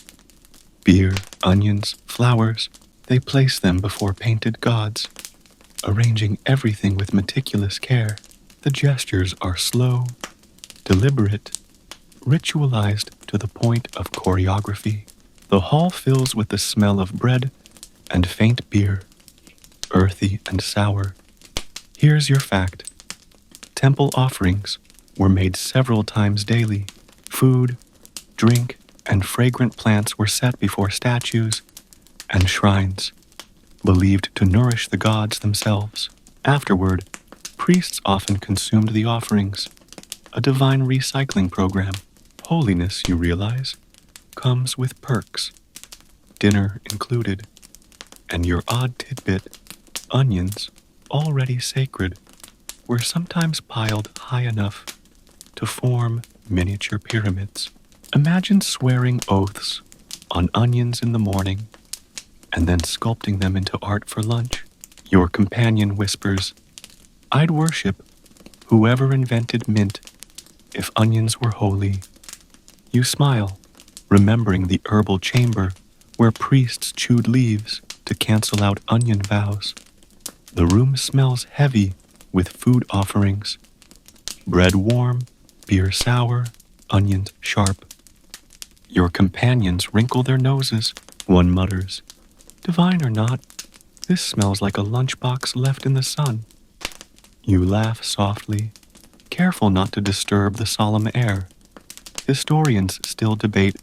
beer, onions, flowers. They place them before painted gods, arranging everything with meticulous care. The gestures are slow, deliberate, ritualized to the point of choreography. The hall fills with the smell of bread and faint beer, earthy and sour. Here's your fact. Temple offerings were made several times daily. Food, drink, and fragrant plants were set before statues and shrines, believed to nourish the gods themselves. Afterward, priests often consumed the offerings, a divine recycling program. Holiness, you realize, comes with perks, dinner included, and your odd tidbit, onions, already sacred, were sometimes piled high enough to form miniature pyramids. Imagine swearing oaths on onions in the morning and then sculpting them into art for lunch. Your companion whispers, "I'd worship whoever invented mint if onions were holy." You smile, remembering the herbal chamber where priests chewed leaves to cancel out onion vows. The room smells heavy with food offerings, bread warm, beer sour, onions sharp. Your companions wrinkle their noses. One mutters, "Divine or not, this smells like a lunchbox left in the sun." You laugh softly, careful not to disturb the solemn air. Historians still debate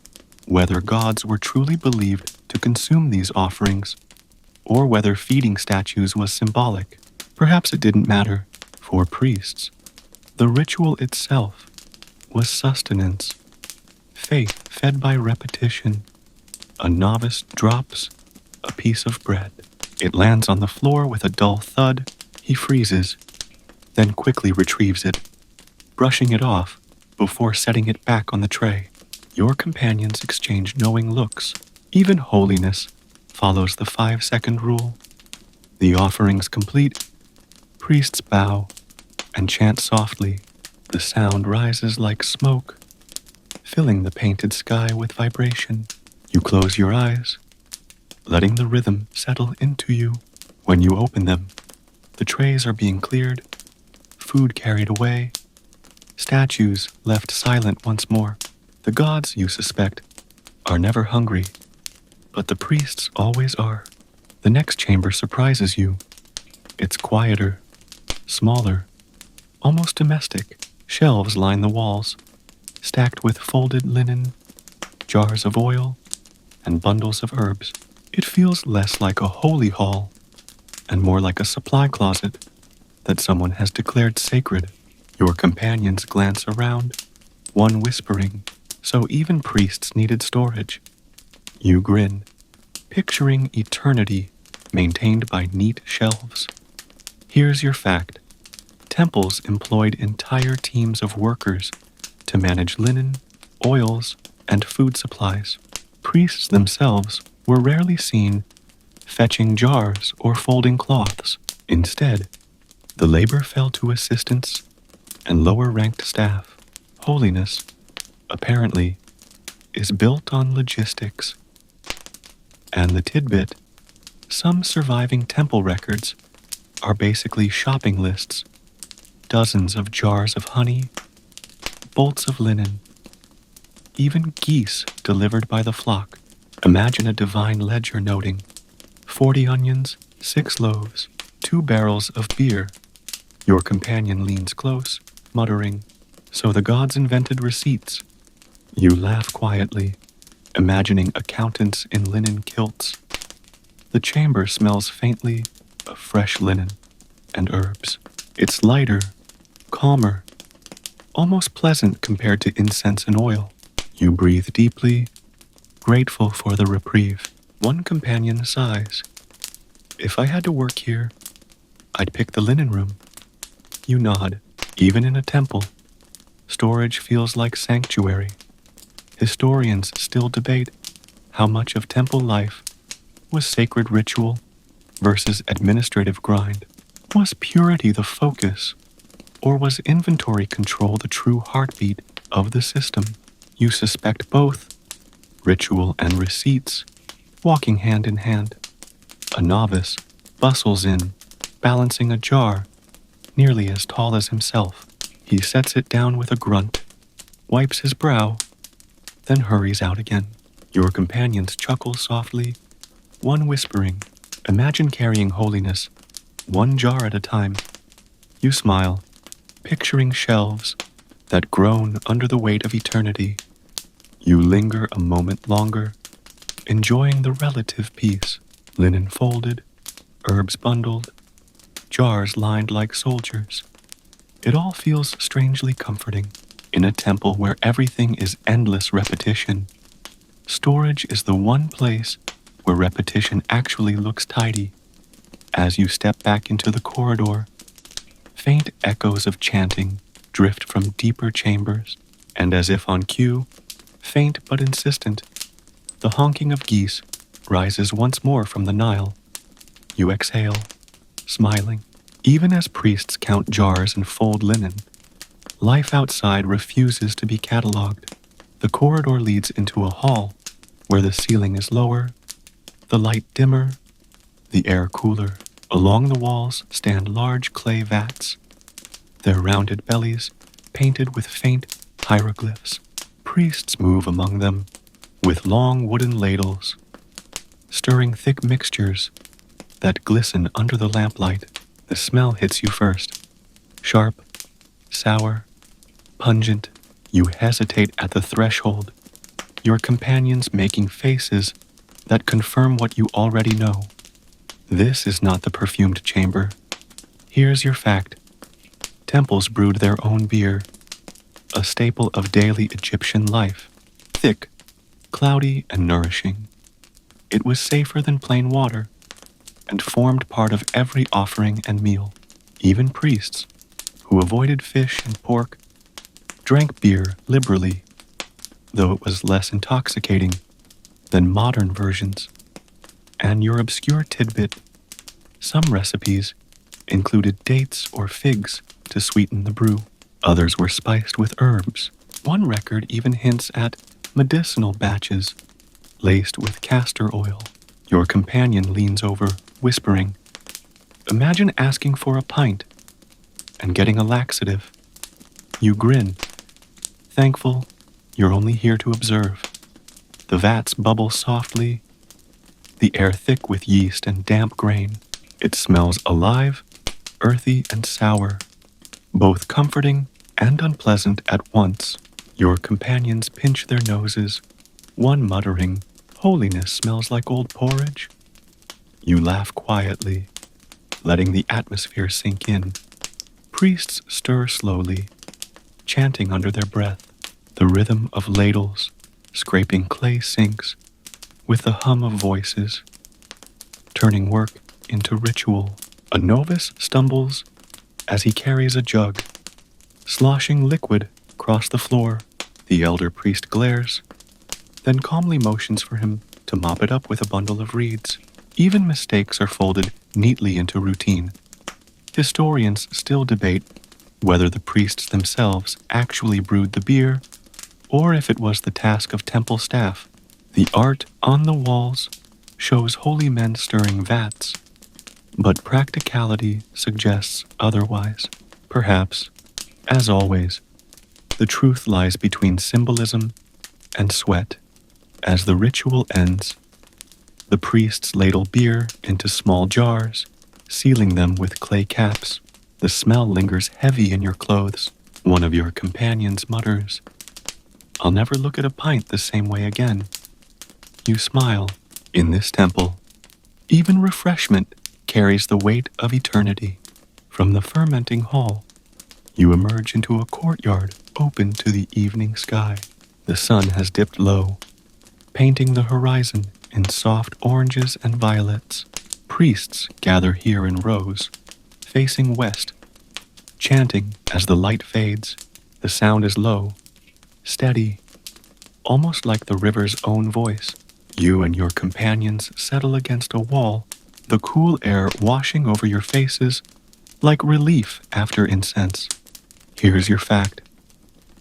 whether gods were truly believed to consume these offerings, or whether feeding statues was symbolic. Perhaps it didn't matter for priests. The ritual itself was sustenance, faith fed by repetition. A novice drops a piece of bread. It lands on the floor with a dull thud. He freezes, then quickly retrieves it, brushing it off before setting it back on the tray. Your companions exchange knowing looks. Even holiness follows the 5-second rule. The offerings complete, priests bow and chant softly. The sound rises like smoke, filling the painted sky with vibration. You close your eyes, letting the rhythm settle into you. When you open them, the trays are being cleared, food carried away, statues left silent once more. The gods, you suspect, are never hungry, but the priests always are. The next chamber surprises you. It's quieter, smaller, almost domestic. Shelves line the walls, stacked with folded linen, jars of oil, and bundles of herbs. It feels less like a holy hall and more like a supply closet that someone has declared sacred. Your companions glance around, one whispering, so even priests needed storage. You grin, picturing eternity maintained by neat shelves. Here's your fact. Temples employed entire teams of workers to manage linen, oils, and food supplies. Priests themselves were rarely seen fetching jars or folding cloths. Instead, the labor fell to assistants and lower-ranked staff. Holiness, apparently, is built on logistics. And the tidbit, some surviving temple records are basically shopping lists. Dozens of jars of honey, bolts of linen, even geese delivered by the flock. Imagine a divine ledger noting 40 onions, 6 loaves, 2 barrels of beer. Your companion leans close, muttering, "So the gods invented receipts." You laugh quietly, imagining accountants in linen kilts. The chamber smells faintly of fresh linen and herbs. It's lighter, calmer, almost pleasant compared to incense and oil. You breathe deeply, grateful for the reprieve. One companion sighs. "If I had to work here, I'd pick the linen room." You nod. Even in a temple, storage feels like sanctuary. Historians still debate how much of temple life was sacred ritual versus administrative grind. Was purity the focus, or was inventory control the true heartbeat of the system? You suspect both, ritual and receipts, walking hand in hand. A novice bustles in, balancing a jar nearly as tall as himself. He sets it down with a grunt, wipes his brow, then hurries out again. Your companions chuckle softly, one whispering, "Imagine carrying holiness, one jar at a time." You smile, picturing shelves that groan under the weight of eternity. You linger a moment longer, enjoying the relative peace. Linen folded, herbs bundled, jars lined like soldiers. It all feels strangely comforting. In a temple where everything is endless repetition, storage is the one place where repetition actually looks tidy. As you step back into the corridor, faint echoes of chanting drift from deeper chambers, and as if on cue, faint but insistent, the honking of geese rises once more from the Nile. You exhale, smiling. Even as priests count jars and fold linen, life outside refuses to be catalogued. The corridor leads into a hall where the ceiling is lower, the light dimmer, the air cooler. Along the walls stand large clay vats, their rounded bellies painted with faint hieroglyphs. Priests move among them with long wooden ladles, stirring thick mixtures that glisten under the lamplight. The smell hits you first. Sharp, sour, pungent. You hesitate at the threshold, your companions making faces that confirm what you already know. This is not the perfumed chamber. Here's your fact. Temples brewed their own beer, a staple of daily Egyptian life. Thick, cloudy, and nourishing. It was safer than plain water, and formed part of every offering and meal. Even priests, who avoided fish and pork, drank beer liberally, though it was less intoxicating than modern versions. And your obscure tidbit, some recipes included dates or figs to sweeten the brew. Others were spiced with herbs. One record even hints at medicinal batches laced with castor oil. Your companion leans over, whispering, "Imagine asking for a pint and getting a laxative." You grin, thankful you're only here to observe. The vats bubble softly, the air thick with yeast and damp grain. It smells alive, earthy, and sour, both comforting and unpleasant at once. Your companions pinch their noses, one muttering, "Holiness smells like old porridge." You laugh quietly, letting the atmosphere sink in. Priests stir slowly, chanting under their breath, the rhythm of ladles scraping clay sinks with the hum of voices, turning work into ritual. A novice stumbles as he carries a jug, sloshing liquid across the floor. The elder priest glares, then calmly motions for him to mop it up with a bundle of reeds. Even mistakes are folded neatly into routine. Historians still debate whether the priests themselves actually brewed the beer, or if it was the task of temple staff. The art on the walls shows holy men stirring vats, but practicality suggests otherwise. Perhaps, as always, the truth lies between symbolism and sweat. As the ritual ends, the priests ladle beer into small jars, sealing them with clay caps. The smell lingers heavy in your clothes. One of your companions mutters, "I'll never look at a pint the same way again." You smile. In this temple, even refreshment carries the weight of eternity. From the fermenting hall, you emerge into a courtyard open to the evening sky. The sun has dipped low, painting the horizon in soft oranges and violets. Priests gather here in rows, facing west, chanting as the light fades. The sound is low, steady, almost like the river's own voice. You and your companions settle against a wall, the cool air washing over your faces like relief after incense. Here's your fact.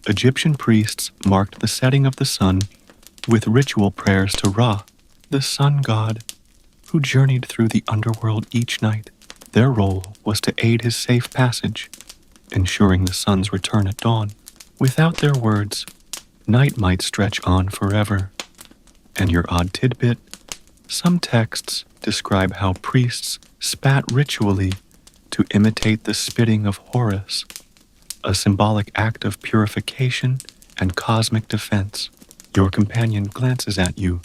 Egyptian priests marked the setting of the sun with ritual prayers to Ra, the sun god, who journeyed through the underworld each night. Their role was to aid his safe passage, ensuring the sun's return at dawn. Without their words, night might stretch on forever. And your odd tidbit, some texts describe how priests spat ritually to imitate the spitting of Horus, a symbolic act of purification and cosmic defense. Your companion glances at you,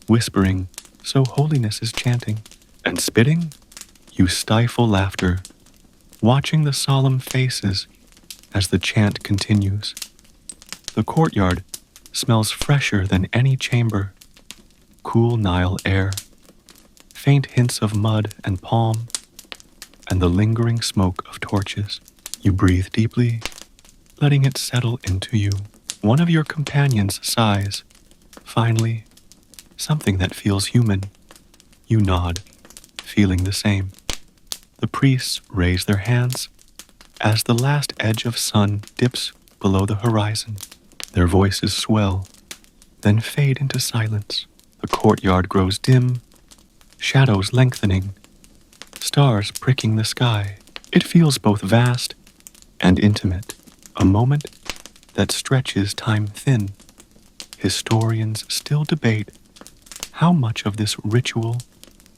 whispering, "So holiness is chanting." And spitting? You stifle laughter, watching the solemn faces as the chant continues. The courtyard smells fresher than any chamber. Cool Nile air, faint hints of mud and palm, and the lingering smoke of torches. You breathe deeply, letting it settle into you. One of your companions sighs, finally, something that feels human. You nod, feeling the same. The priests raise their hands as the last edge of sun dips below the horizon. Their voices swell, then fade into silence. The courtyard grows dim, shadows lengthening, stars pricking the sky. It feels both vast and intimate, a moment that stretches time thin. Historians still debate how much of this ritual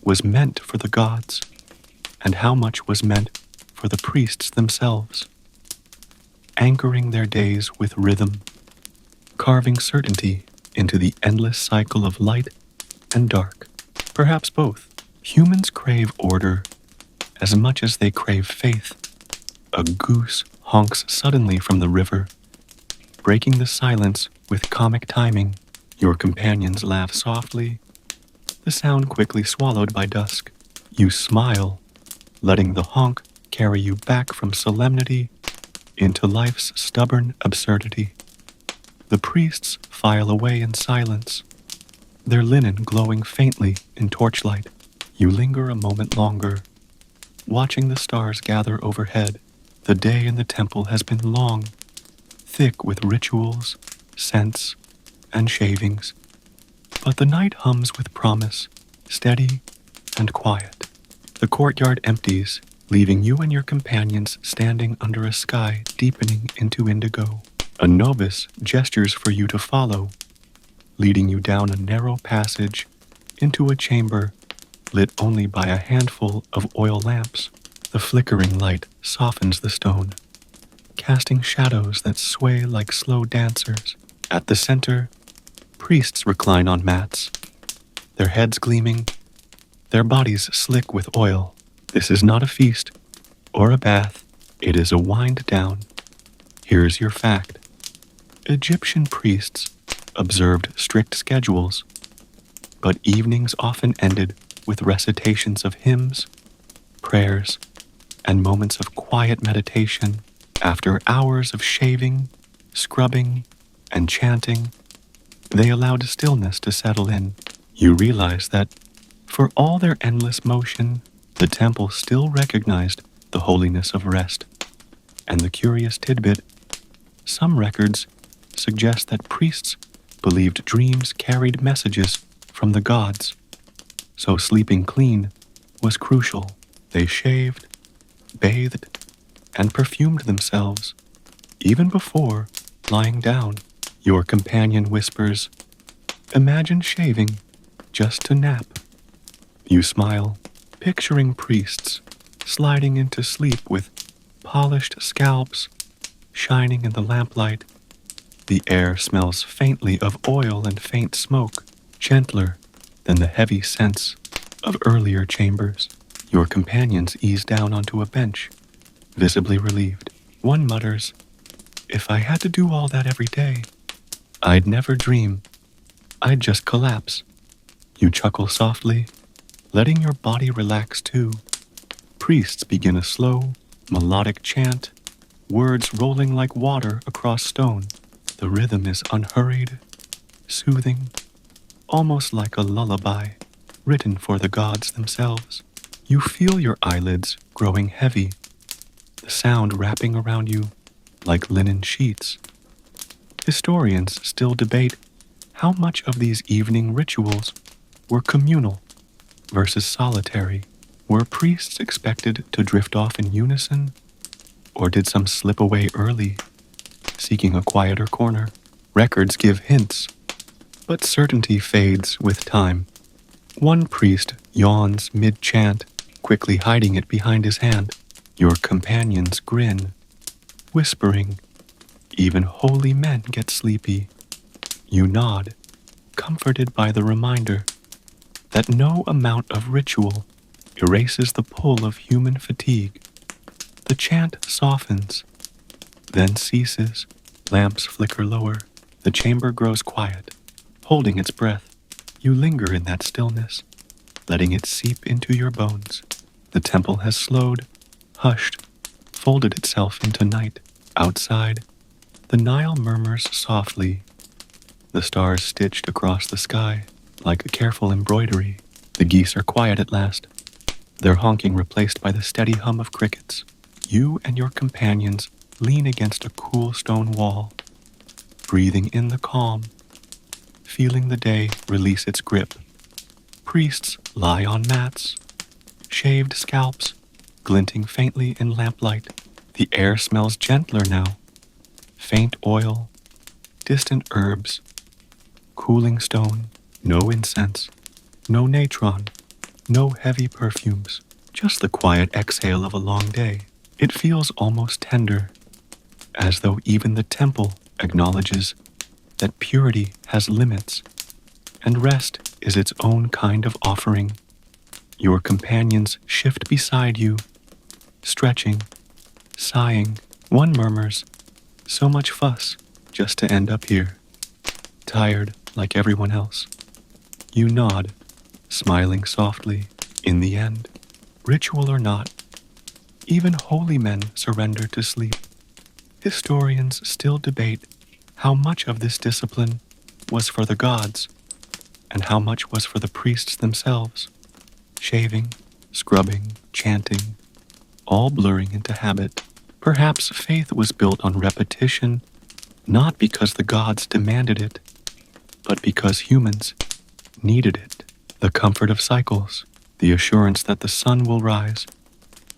was meant for the gods and how much was meant for the priests themselves, anchoring their days with rhythm, carving certainty into the endless cycle of light and dark. Perhaps both. Humans crave order as much as they crave faith. A goose honks suddenly from the river, breaking the silence with comic timing. Your companions laugh softly, the sound quickly swallowed by dusk. You smile, letting the honk carry you back from solemnity into life's stubborn absurdity. The priests file away in silence, their linen glowing faintly in torchlight. You linger a moment longer, watching the stars gather overhead. The day in the temple has been long, thick with rituals, scents, and shavings. But the night hums with promise, steady and quiet. The courtyard empties, leaving you and your companions standing under a sky deepening into indigo. A novice gestures for you to follow, leading you down a narrow passage into a chamber lit only by a handful of oil lamps. The flickering light softens the stone, casting shadows that sway like slow dancers. At the center, priests recline on mats, their heads gleaming, their bodies slick with oil. This is not a feast or a bath, it is a wind down. Here's your fact. Egyptian priests observed strict schedules, but evenings often ended with recitations of hymns, prayers, and moments of quiet meditation. After hours of shaving, scrubbing, and chanting, they allowed stillness to settle in. You realize that, for all their endless motion, the temple still recognized the holiness of rest. And the curious tidbit, some records suggest that priests believed dreams carried messages from the gods, so sleeping clean was crucial. They shaved, bathed, and perfumed themselves, even before lying down. Your companion whispers, "Imagine shaving just to nap." You smile, picturing priests sliding into sleep with polished scalps shining in the lamplight. The air smells faintly of oil and faint smoke, gentler than the heavy scents of earlier chambers. Your companions ease down onto a bench, visibly relieved. One mutters, "If I had to do all that every day, I'd never dream. I'd just collapse." You chuckle softly, letting your body relax too. Priests begin a slow, melodic chant, words rolling like water across stone. The rhythm is unhurried, soothing, almost like a lullaby written for the gods themselves. You feel your eyelids growing heavy, the sound wrapping around you like linen sheets. Historians still debate how much of these evening rituals were communal versus solitary. Were priests expected to drift off in unison, or did some slip away early, seeking a quieter corner? Records give hints, but certainty fades with time. One priest yawns mid-chant, quickly hiding it behind his hand. Your companions grin, whispering, "Even holy men get sleepy." You nod, comforted by the reminder that no amount of ritual erases the pull of human fatigue. The chant softens, then ceases. Lamps flicker lower. The chamber grows quiet. Holding its breath, you linger in that stillness, letting it seep into your bones. The temple has slowed, hushed, folded itself into night. Outside, the Nile murmurs softly, the stars stitched across the sky like a careful embroidery. The geese are quiet at last, their honking replaced by the steady hum of crickets. You and your companions lean against a cool stone wall, breathing in the calm, feeling the day release its grip. Priests lie on mats, shaved scalps glinting faintly in lamplight. The air smells gentler now. Faint oil, distant herbs, cooling stone, no incense, no natron, no heavy perfumes, just the quiet exhale of a long day. It feels almost tender, as though even the temple acknowledges that purity has limits, and rest is its own kind of offering. Your companions shift beside you, stretching, sighing. One murmurs, "So much fuss, just to end up here." Tired like everyone else. You nod, smiling softly. In the end, ritual or not, even holy men surrender to sleep. Historians still debate how much of this discipline was for the gods and how much was for the priests themselves. Shaving, scrubbing, chanting, all blurring into habit. Perhaps faith was built on repetition, not because the gods demanded it, but because humans needed it. The comfort of cycles, the assurance that the sun will rise,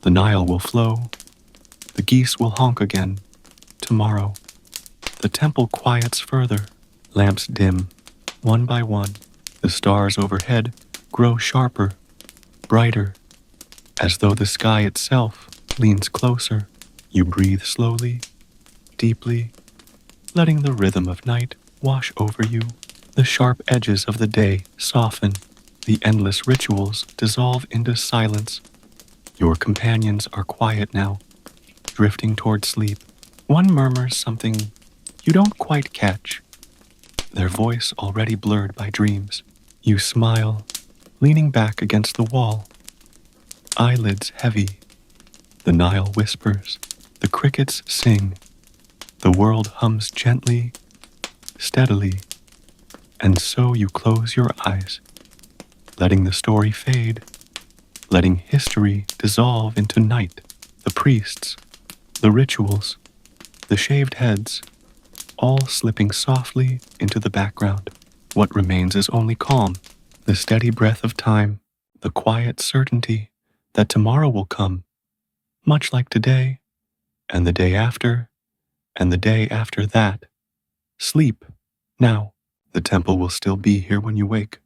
the Nile will flow, the geese will honk again tomorrow. The temple quiets further, lamps dim, one by one. The stars overhead grow sharper, brighter, as though the sky itself leans closer. You breathe slowly, deeply, letting the rhythm of night wash over you. The sharp edges of the day soften. The endless rituals dissolve into silence. Your companions are quiet now, drifting toward sleep. One murmurs something you don't quite catch, their voice already blurred by dreams. You smile, leaning back against the wall, eyelids heavy. The Nile whispers, the crickets sing, the world hums gently, steadily, and so you close your eyes, letting the story fade, letting history dissolve into night. The priests, the rituals, the shaved heads, all slipping softly into the background. What remains is only calm, the steady breath of time, the quiet certainty that tomorrow will come, much like today, and the day after, and the day after that. Sleep, now. The temple will still be here when you wake.